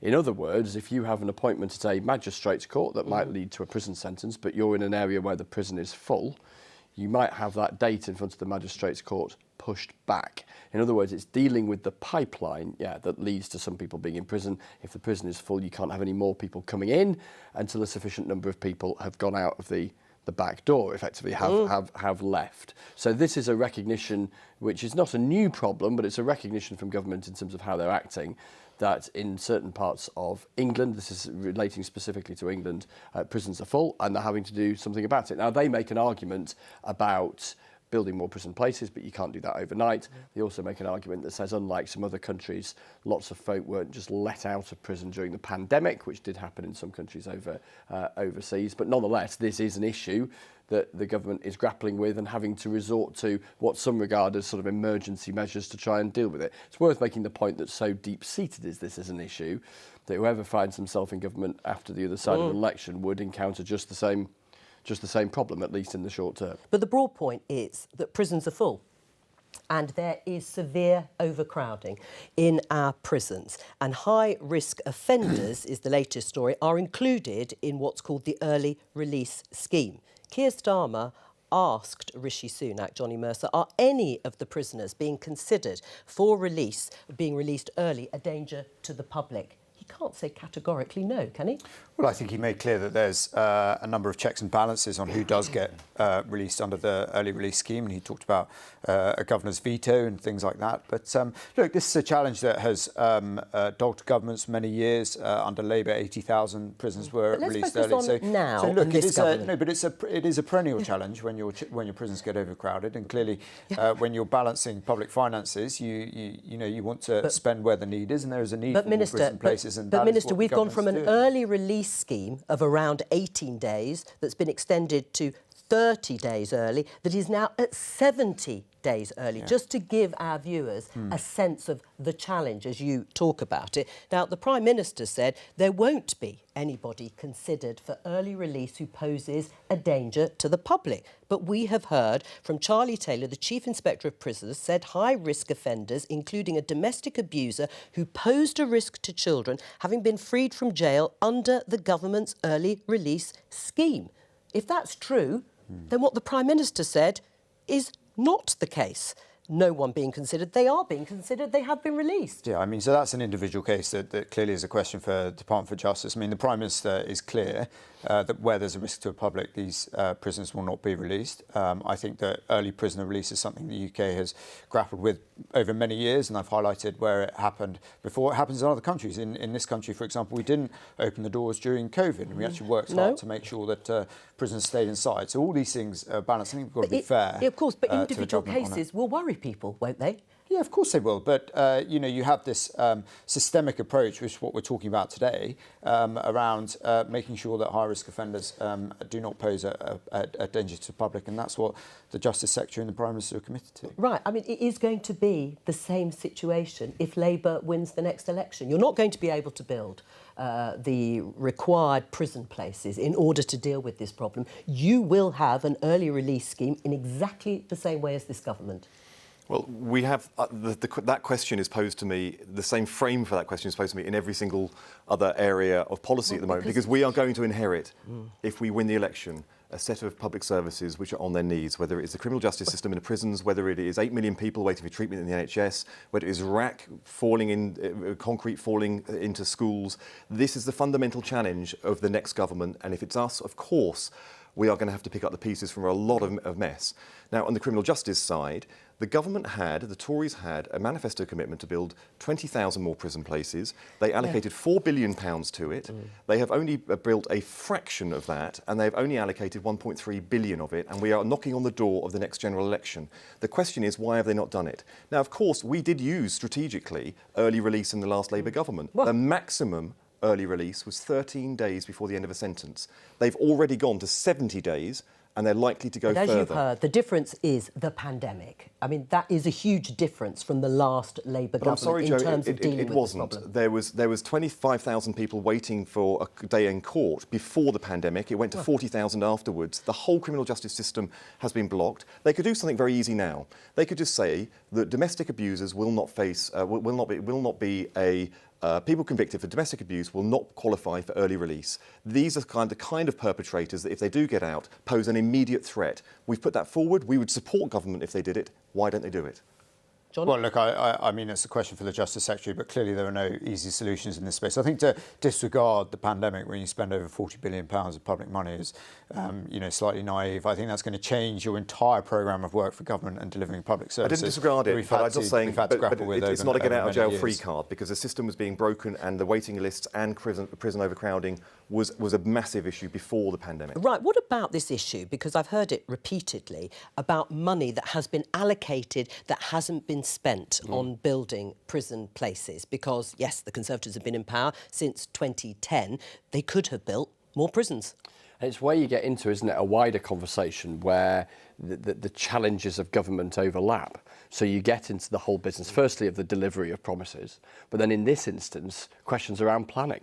In other words, if you have an appointment at a magistrate's court that might lead to a prison sentence, but you're in an area where the prison is full, you might have that date in front of the magistrate's court pushed back. In other words, it's dealing with the pipeline, that leads to some people being in prison. If the prison is full, you can't have any more people coming in until a sufficient number of people have gone out of the back door, effectively, have left. So this is a recognition, which is not a new problem, but it's a recognition from government in terms of how they're acting, that in certain parts of England, this is relating specifically to England, prisons are full and they're having to do something about it. Now, they make an argument about building more prison places, but you can't do that overnight. They also make an argument that says, unlike some other countries, lots of folk weren't just let out of prison during the pandemic, which did happen in some countries overseas. But nonetheless, this is an issue that the government is grappling with and having to resort to what some regard as sort of emergency measures to try and deal with it. It's worth making the point that so deep-seated is this as an issue that whoever finds himself in government after the other side of an election would encounter just the same problem, at least in the short term. But the broad point is that prisons are full. And there is severe overcrowding in our prisons. And high-risk offenders, is the latest story, are included in what's called the early release scheme. Keir Starmer asked Rishi Sunak, Johnny Mercer, are any of the prisoners being considered for release, being released early, a danger to the public? He can't say categorically no, can he? Well, I think he made clear that there's a number of checks and balances on who does get released under the early release scheme, and he talked about a governor's veto and things like that. But look, this is a challenge that has dogged governments for many years. Under Labour, 80,000 prisoners were released early. On now, so look, it is a perennial challenge when your prisons get overcrowded, and clearly when you're balancing public finances, you want to spend where the need is, and there is a need for more prison places. But Minister, we've gone from an early release scheme of around 18 days that's been extended to 30 days early, that is now at 70 days early, just to give our viewers a sense of the challenge as you talk about it. Now, the Prime Minister said there won't be anybody considered for early release who poses a danger to the public. But we have heard from Charlie Taylor, the Chief Inspector of Prisons, said high-risk offenders, including a domestic abuser who posed a risk to children, having been freed from jail under the government's early release scheme. If that's true, then what the Prime Minister said is not the case. No one being considered. They are being considered. They have been released. Yeah, I mean, so that's an individual case that clearly is a question for the Department for Justice. I mean, the Prime Minister is clear that where there's a risk to the public, these prisoners will not be released. I think that early prisoner release is something the UK has grappled with over many years, and I've highlighted where it happened before. It happens in other countries. In this country, for example, we didn't open the doors during COVID, and we actually worked hard to make sure that prisoners stayed inside. So all these things are balanced. I think we've got to be fair. Of course, but individual cases will worry people, won't they? Yeah, of course they will. But, you have this systemic approach, which is what we're talking about today, around making sure that high-risk offenders do not pose a danger to the public. And that's what the Justice Secretary and the Prime Minister are committed to. Right. I mean, it is going to be the same situation if Labour wins the next election. You're not going to be able to build the required prison places in order to deal with this problem. You will have an early release scheme in exactly the same way as this government. Well, we have that question is posed to me, the same frame for that question is posed to me in every single other area of policy at the moment, because we are going to inherit, if we win the election, a set of public services which are on their knees, whether it's the criminal justice system in the prisons, whether it is 8 million people waiting for treatment in the NHS, whether it is RAC falling in, concrete falling into schools. This is the fundamental challenge of the next government, and if it's us, of course, we are going to have to pick up the pieces from a lot of mess. Now, on the criminal justice side, the Tories had a manifesto commitment to build 20,000 more prison places. They allocated £4 billion to it. They have only built a fraction of that, and they've only allocated 1.3 billion of it, and we are knocking on the door of the next general election. The question is, why have they not done it? Now, of course, we did use strategically early release in the last Labour government. The maximum early release was 13 days before the end of a sentence. They've already gone to 70 days, and they're likely to go further. As you've heard, the difference is the pandemic. I mean, that is a huge difference from the last Labour government. I'm sorry, in Jo, terms of dealing it with wasn't. this problem. There was 25,000 people waiting for a day in court before the pandemic. It went to 40,000 afterwards. The whole criminal justice system has been blocked. They could do something very easy now. They could just say that domestic abusers will not face, people convicted for domestic abuse will not qualify for early release. These are the kind of perpetrators that, if they do get out, pose an immediate threat. We've put that forward. We would support government if they did it. Why don't they do it? John? Well, look, I mean, it's a question for the Justice Secretary, but clearly there are no easy solutions in this space. I think to disregard the pandemic when you spend over £40 billion of public money is, slightly naive. I think that's going to change your entire programme of work for government and delivering public services. I didn't disregard it, but I'm just saying but it's not a get-out-of-jail-free card, because the system was being broken and the waiting lists and prison overcrowding was a massive issue before the pandemic. Right, what about this issue? Because I've heard it repeatedly about money that has been allocated that hasn't been spent on building prison places. Because, yes, the Conservatives have been in power since 2010. They could have built more prisons. And it's where you get into, isn't it, a wider conversation where the challenges of government overlap. So you get into the whole business, firstly, of the delivery of promises, but then in this instance, questions around planning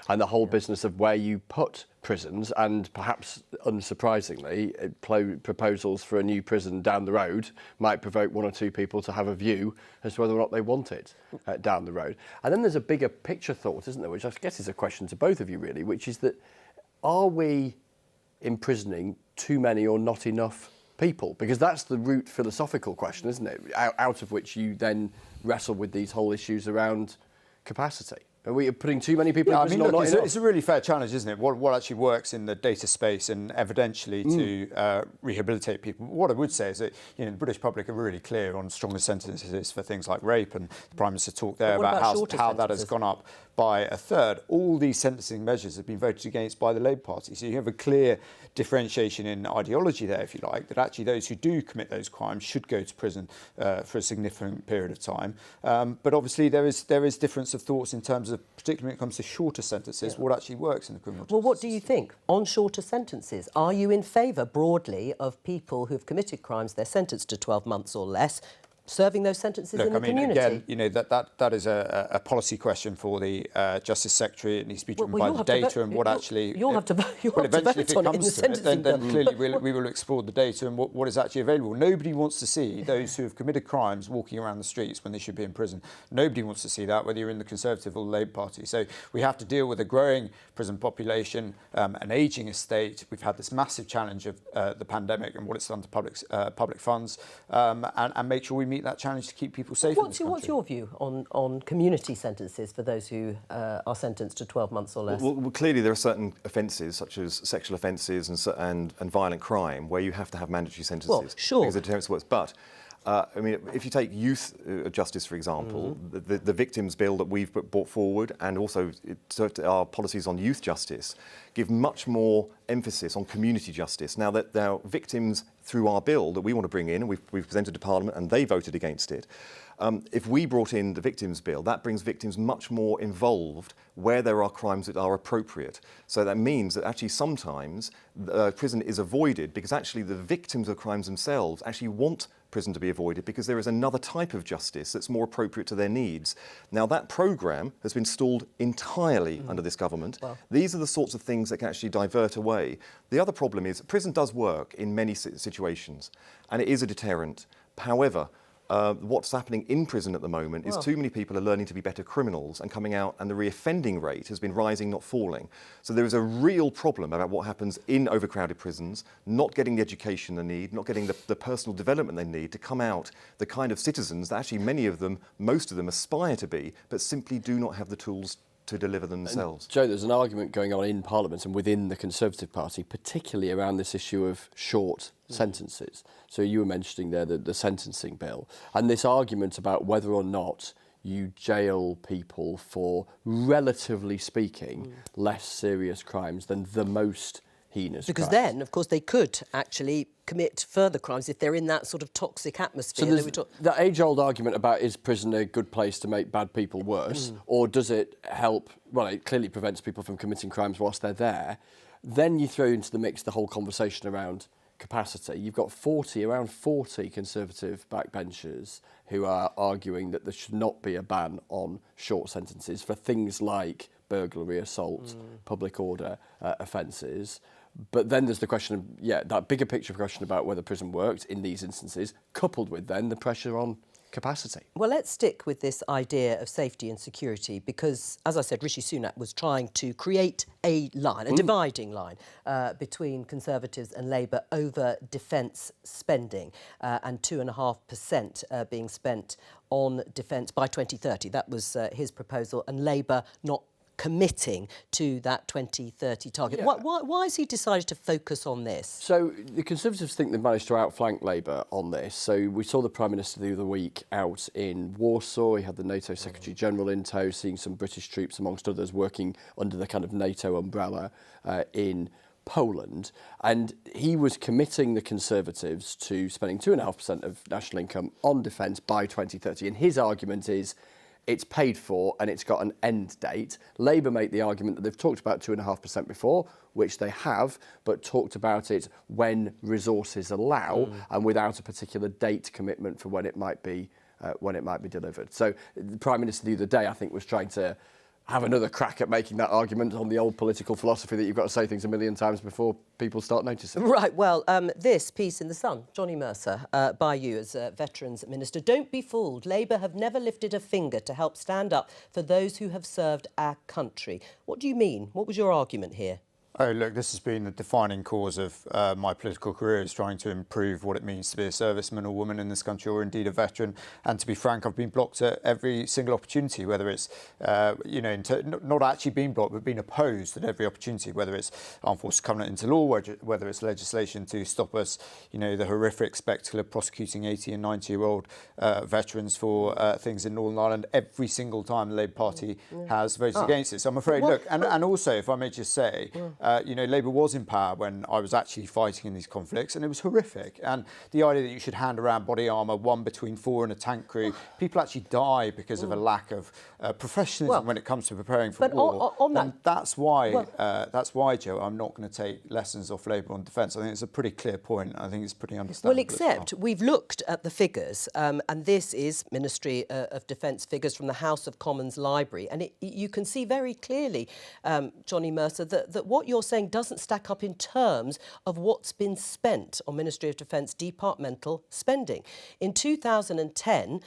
and the whole business of where you put prisons, and perhaps unsurprisingly, proposals for a new prison down the road might provoke one or two people to have a view as to whether or not they want it down the road. And then there's a bigger picture thought, isn't there, which I guess is a question to both of you really, which is that are we imprisoning too many or not enough people? Because that's the root philosophical question, isn't it? Out of which you then wrestle with these whole issues around capacity. Are we putting too many people in prison or not enough? It's a really fair challenge, isn't it? What actually works in the data space and evidentially to rehabilitate people. What I would say is that the British public are really clear on stronger sentences for things like rape, and the Prime Minister talked there about how that has gone up by a third. All these sentencing measures have been voted against by the Labour Party. So you have a clear differentiation in ideology there, if you like, that actually those who do commit those crimes should go to prison for a significant period of time. But obviously there is difference of thoughts in terms of, particularly when it comes to shorter sentences, what actually works in the criminal justice. Well, what do you think on shorter sentences? Are you in favour broadly of people who've committed crimes, they're sentenced to 12 months or less, serving those sentences in the community? Again, that is a policy question for the Justice Secretary. It needs to be driven by the data and what actually... You'll have to vote on it in the sentencing bill. Then clearly we will explore the data and what is actually available. Nobody wants to see those who have committed crimes walking around the streets when they should be in prison. Nobody wants to see that, whether you're in the Conservative or the Labour Party. So we have to deal with a growing prison population, an ageing estate. We've had this massive challenge of the pandemic and what it's done to public funds, and make sure we meet that challenge to keep people safe in this country. What's your view on community sentences for those who are sentenced to 12 months or less? Well, clearly there are certain offences, such as sexual offences and violent crime, where you have to have mandatory sentences. Well, sure. Because the deterrence works. But I mean, if you take youth justice, for example, the victims bill that we've brought forward, and also our policies on youth justice, give much more emphasis on community justice. Now that there are victims through our bill that we want to bring in, and we've presented to Parliament, and they voted against it. If we brought in the victims bill, that brings victims much more involved where there are crimes that are appropriate. So that means that actually sometimes prison is avoided because actually the victims of crimes themselves actually want prison to be avoided because there is another type of justice that's more appropriate to their needs. Now that programme has been stalled entirely under this government. Wow. These are the sorts of things that can actually divert away. The other problem is prison does work in many situations and it is a deterrent. However, what's happening in prison at the moment is too many people are learning to be better criminals and coming out, and the reoffending rate has been rising, not falling. So there is a real problem about what happens in overcrowded prisons, not getting the education they need, not getting the personal development they need to come out the kind of citizens that actually many of them, most of them aspire to be, but simply do not have the tools to deliver themselves. Jo, there's an argument going on in Parliament and within the Conservative Party, particularly around this issue of short sentences. So you were mentioning there the sentencing bill, and this argument about whether or not you jail people for, relatively speaking, less serious crimes than the most heinous because crimes. Then, of course, they could actually commit further crimes if they're in that sort of toxic atmosphere. So there's the age-old argument about is prison a good place to make bad people worse, or does it help? Well, it clearly prevents people from committing crimes whilst they're there. Then you throw into the mix the whole conversation around capacity. You've got around 40 Conservative backbenchers who are arguing that there should not be a ban on short sentences for things like burglary, assault, public order offences. But then there's the question of, that bigger picture question about whether prison worked in these instances, coupled with then the pressure on capacity. Well, let's stick with this idea of safety and security because, as I said, Rishi Sunak was trying to create a line, a dividing line between Conservatives and Labour over defence spending and 2.5% being spent on defence by 2030. That was his proposal, and Labour not committing to that 2030 target. Yeah. Why has he decided to focus on this? So the Conservatives think they've managed to outflank Labour on this. So we saw the Prime Minister the other week out in Warsaw. He had the NATO Secretary-General in tow, seeing some British troops, amongst others, working under the kind of NATO umbrella in Poland. And he was committing the Conservatives to spending 2.5% of national income on defence by 2030. And his argument is it's paid for and it's got an end date. Labour make the argument that they've talked about 2.5% before, which they have, but talked about it when resources allow and without a particular date commitment for when it might be delivered. So the Prime Minister the other day, I think, was trying to have another crack at making that argument on the old political philosophy that you've got to say things a million times before people start noticing. Right, well, this piece in The Sun, Johnny Mercer, by you as Veterans Minister. Don't be fooled. Labour have never lifted a finger to help stand up for those who have served our country. What do you mean? What was your argument here? Oh, look, this has been the defining cause of my political career, is trying to improve what it means to be a serviceman or woman in this country, or indeed a veteran. And to be frank, I've been blocked at every single opportunity, whether it's, not actually being blocked, but being opposed at every opportunity, whether it's Armed Forces Covenant into law, whether it's legislation to stop us, the horrific spectacle of prosecuting 80 and 90-year-old veterans for things in Northern Ireland. Every single time the Labour Party has voted against it. So I'm afraid, and also, if I may just say, Labour was in power when I was actually fighting in these conflicts, and it was horrific. And the idea that you should hand around body armour, one between four in a tank crew, people actually die because of a lack of professionalism when it comes to preparing for war. And that's why, Joe, I'm not going to take lessons off Labour on defence. I think it's a pretty clear point. I think it's pretty understandable. Well, except we've looked at the figures, and this is Ministry of Defence figures from the House of Commons Library, and you can see very clearly, Johnny Mercer, that what you're saying doesn't stack up in terms of what's been spent on Ministry of Defence departmental spending. In 2010,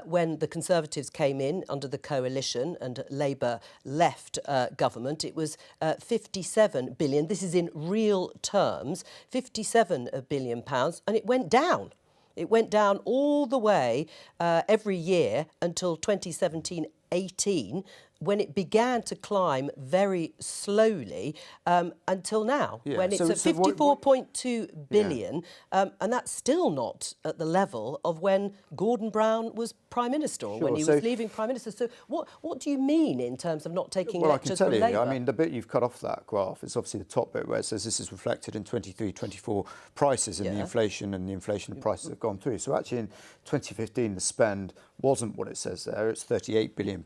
when the Conservatives came in under the coalition and Labour left government, it was 57 billion. This is in real terms, 57 billion pounds, and it went down. It went down all the way every year until 2017-18, when it began to climb very slowly until now, when it's at 54.2 billion, and that's still not at the level of when Gordon Brown was Prime Minister, or when he was leaving Prime Minister. So what do you mean in terms of not taking lectures from Labour? Well, I can tell you, I mean, the bit you've cut off that graph is obviously the top bit where it says this is reflected in 23-24 prices and the inflation, and the inflation prices have gone through. So actually in 2015, the spend wasn't what it says there. It's £38 billion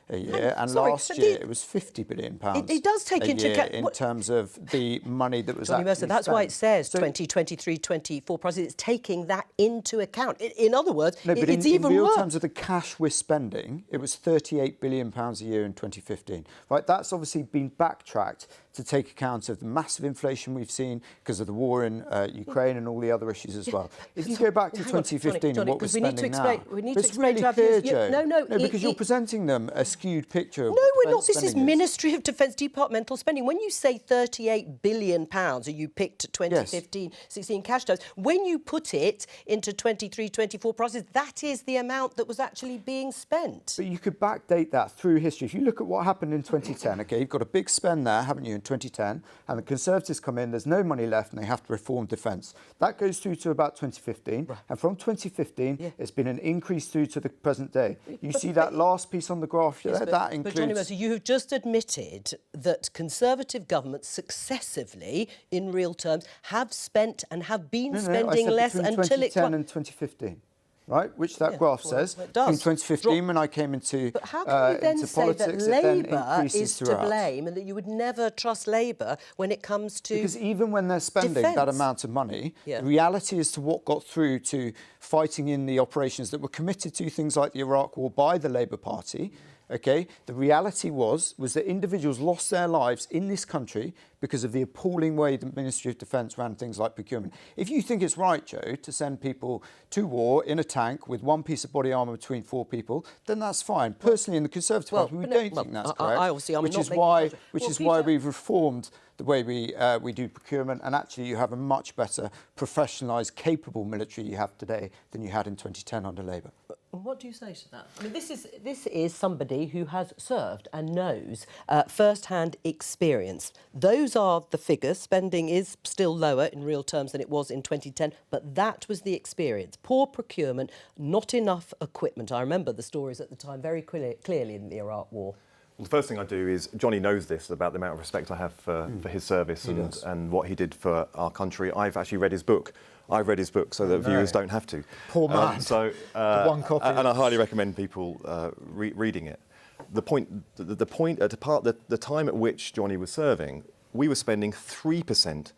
a year. And last year it was £50 billion it does take into account in terms of the money that was Johnny Mercer, that's spent. why it says 2023-24 prices. It's taking that into account. In other words, it's even in real worse. terms of the cash we're spending, it was £38 billion a year in 2015. Right, that's obviously been backtracked to take account of the massive inflation we've seen because of the war in Ukraine and all the other issues as well. If you go back to 2015 and what we're spending now, it's really clear, Joe. No, because you're presenting them a skewed picture of No, we're not. This is Ministry of Defence departmental spending. When you say £38 billion, and you picked 2015-16 cash flows, when you put it into 23-24 prices, that is the amount that was actually being spent. But you could backdate that through history. If you look at what happened in 2010, OK, you've got a big spend there, haven't you, in 2010, and the Conservatives come in, there's no money left, and they have to reform defence. That goes through to about 2015, and from 2015, it's been an increase through to the present day. You see that last piece on the graph there? That includes... But Johnny Mercer, you have just admitted that Conservative governments successively, in real terms, have spent and have been spending less until it... 2010 and 2015. Right, which that graph says. In 2015, when I came into But how can you then say that Labour is to throughout. blame and that you would never trust Labour when it comes to Because even when they're spending that amount of money, the reality as to what got through to fighting in the operations that were committed to, things like the Iraq War by the Labour Party, Okay, the reality was that individuals lost their lives in this country because of the appalling way the Ministry of Defence ran things like procurement. If you think it's right, Joe, to send people to war in a tank with one piece of body armour between 4 people, then that's fine. Personally, in the Conservative Party, we don't think that's correct, which is why we've reformed the way we do procurement, and actually you have a much better professionalised, capable military you have today than you had in 2010 under Labour. What do you say to that? I mean, this is somebody who has served and knows first-hand experience. Those are the figures. Spending is still lower in real terms than it was in 2010, but that was the experience. Poor procurement, not enough equipment. I remember the stories at the time very clearly in the Iraq War. Well, the first thing I do is, Johnny knows this about the amount of respect I have for his service and what he did for our country. I've actually read his book. I've read his book so that viewers don't have to. Poor man. The one copy. And I highly recommend people reading it. The time at which Johnny was serving, we were spending 3%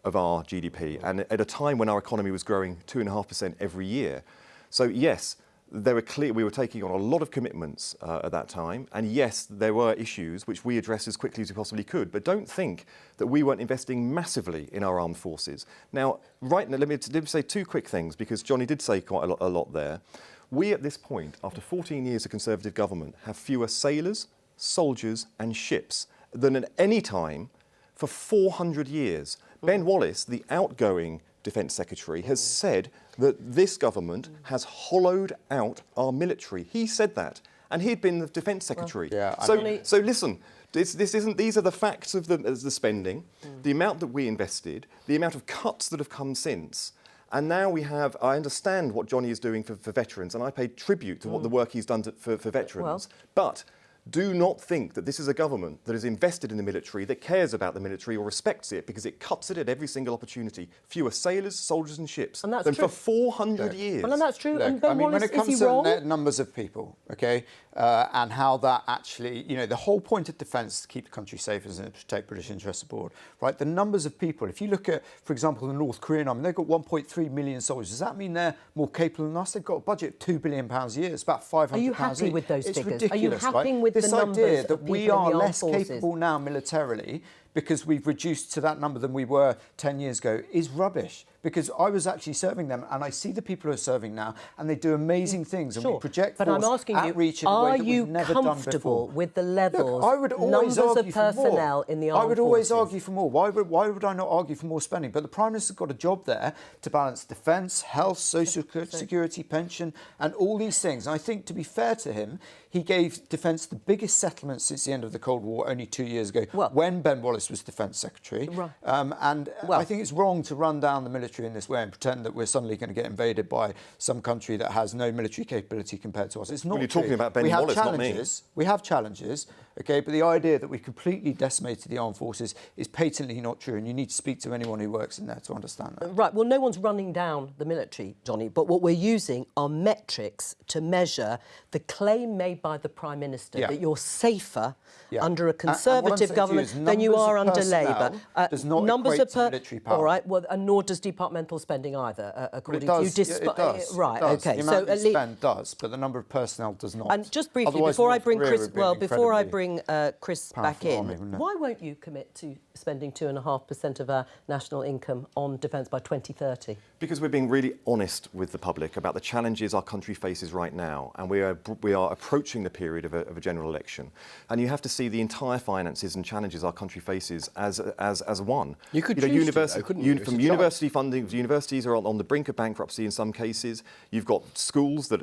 of our GDP, and at a time when our economy was growing 2.5% every year. So yes, we were taking on a lot of commitments at that time, and yes, there were issues which we addressed as quickly as we possibly could, but don't think that we weren't investing massively in our armed forces. Now, right now, let me say 2 quick things, because Johnny did say quite a lot there. We, at this point, after 14 years of Conservative government, have fewer sailors, soldiers and ships than at any time for 400 years. Ben Wallace, the outgoing Defence Secretary, has said that this government has hollowed out our military. He said that, and he'd been the Defence Secretary. So listen, these are the facts of the spending, the amount that we invested, the amount of cuts that have come since. And now I understand what Johnny is doing for veterans, and I pay tribute to what the work he's done for veterans. But do not think that this is a government that is invested in the military, that cares about the military or respects it, because it cuts it at every single opportunity. Fewer sailors, soldiers and ships than for 400 years. Well, and that's true. Look, and Ben Wallace, when it comes to numbers of people, okay, and how that actually, the whole point of defence is to keep the country safe and to protect British interests abroad, right? The numbers of people, if you look at, for example, the North Korean army, they've got 1.3 million soldiers. Does that mean they're more capable than us? They've got a budget of £2 billion a year. It's about £500 Are you happy each. with those It's figures? ridiculous, Are you happy right? with this the numbers idea that of we people in are the armed less forces? capable now militarily because we've reduced to that number than we were 10 years ago is rubbish. Because I was actually serving them, and I see the people who are serving now, and they do amazing things, and we project but I'm asking you, are you comfortable with the levels, I would always numbers of argue for more. personnel in the armed I would always forces? argue for more. Why would I not argue for more spending? But the Prime Minister's got a job there to balance defence, health, social security, pension, and all these things. And I think, to be fair to him, he gave defence the biggest settlement since the end of the Cold War only 2 years ago, when Ben Wallace was Defence Secretary. I think it's wrong to run down the military in this way and pretend that we're suddenly going to get invaded by some country that has no military capability compared to us. It's not Well, you're true. talking about Ben we have Wallace, not me. challenges. We have challenges, okay, but the idea that we've completely decimated the armed forces is patently not true, and you need to speak to anyone who works in there to understand that. Right, well, no one's running down the military, Johnny, but what we're using are metrics to measure the claim made by the Prime Minister that you're safer under a Conservative government than you are under Labour. Does not numbers equate of to military power. All right, well, and nor does departmental spending either, according to you. It does. Right, it does. OK. The amount we spend does, but the number of personnel does not. And just briefly, Otherwise, before I North bring Korea Chris, would be well, before I incredibly bring Chris back in, army, wouldn't it? why won't you commit to spending 2.5% of our national income on defence by 2030? Because we're being really honest with the public about the challenges our country faces right now, and we are approaching the period of a general election, and you have to see the entire finances and challenges our country faces as one. You could choose to, couldn't you? From university funding, universities are on the brink of bankruptcy in some cases. You've got schools that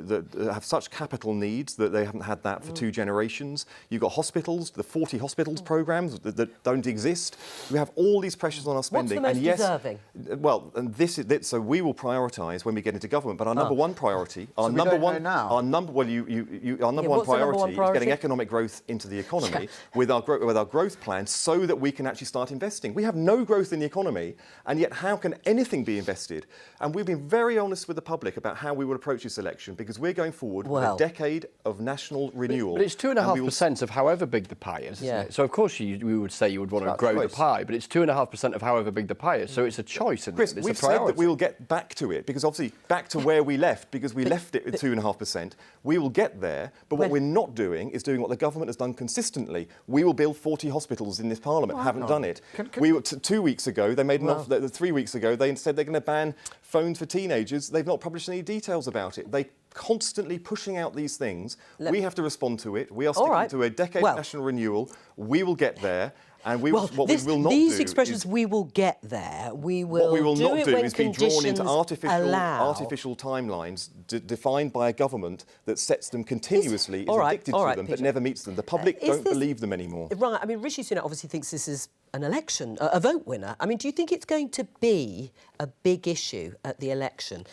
have such capital needs that they haven't had that for 2 generations. You've got hospitals, the 40 hospitals programmes that don't exist. We have all these pressures on our spending. What's the most deserving? Well, and this is it. So we will prioritise when we get into government. But our number one priority, our number one priority is getting economic growth into the economy with our growth plan, so that we we can actually start investing. We have no growth in the economy, and yet how can anything be invested? And we've been very honest with the public about how we will approach this election, because we're going forward with a decade of national renewal. But it's 2.5% of however big the pie is, isn't it? So of course we would say you would want to grow the pie, but it's 2.5% of however big the pie is. So it's a choice. And Chris, it's we've a priority. said that we will get back to it, because obviously back to where we left, because we left it with 2.5%. We will get there, but what we're not doing is doing what the government has done consistently. We will build 40 hospitals in this Parliament. Haven't done it. We were 2 weeks ago. They made an offer. 3 weeks ago, they said they're going to ban phones for teenagers. They've not published any details about it. They constantly pushing out these things. We have to respond to it. We are sticking to a decade of national renewal. We will get there. And we will not these do expressions, is, we will get there. We will. What we will do not it do when is be drawn into allow. artificial timelines defined by a government that sets them continuously, is addicted to them, but never meets them. The public don't believe them anymore. Right. I mean, Rishi Sunak obviously thinks this is an election, a vote winner. I mean, do you think it's going to be a big issue at the election,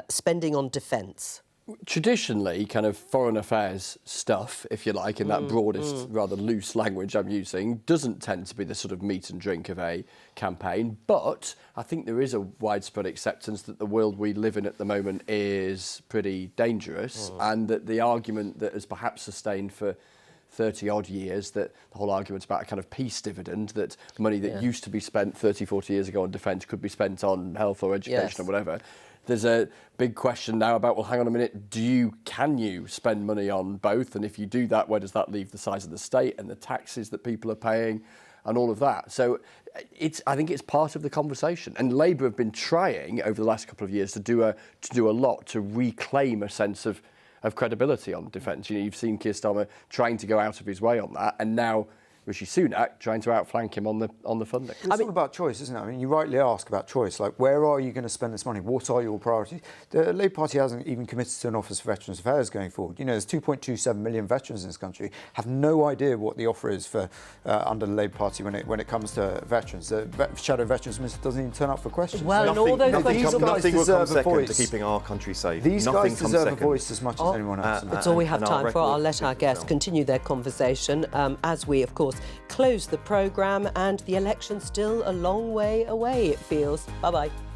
spending on defence? Traditionally, kind of foreign affairs stuff, if you like, in that broadest, rather loose language I'm using, doesn't tend to be the sort of meat and drink of a campaign. But I think there is a widespread acceptance that the world we live in at the moment is pretty dangerous, and that the argument that has perhaps sustained for 30-odd years, that the whole argument about a kind of peace dividend, that money that used to be spent 30, 40 years ago on defence could be spent on health or education or whatever. There's a big question now about, well, hang on a minute, can you spend money on both? And if you do that, where does that leave the size of the state and the taxes that people are paying and all of that? So I think it's part of the conversation. And Labour have been trying over the last couple of years to do a lot to reclaim a sense of credibility on defence. You know, you've seen Keir Starmer trying to go out of his way on that, and now Rishi Sunak trying to outflank him on the funding. It's all about choice, isn't it? I mean, you rightly ask about choice. Like, where are you going to spend this money? What are your priorities? The Labour Party hasn't even committed to an Office for Veterans Affairs going forward. You know, there's 2.27 million veterans in this country. Have no idea what the offer is for under the Labour Party when it comes to veterans. The Shadow Veterans Minister doesn't even turn up for questions. Well, and all those questions, nothing will come second to keeping our country safe. These nothing guys deserve a voice as much as anyone else. It's all we have time for. I'll let our guests continue their conversation as we, of course, close the programme, and the election's still a long way away, it feels. Bye-bye.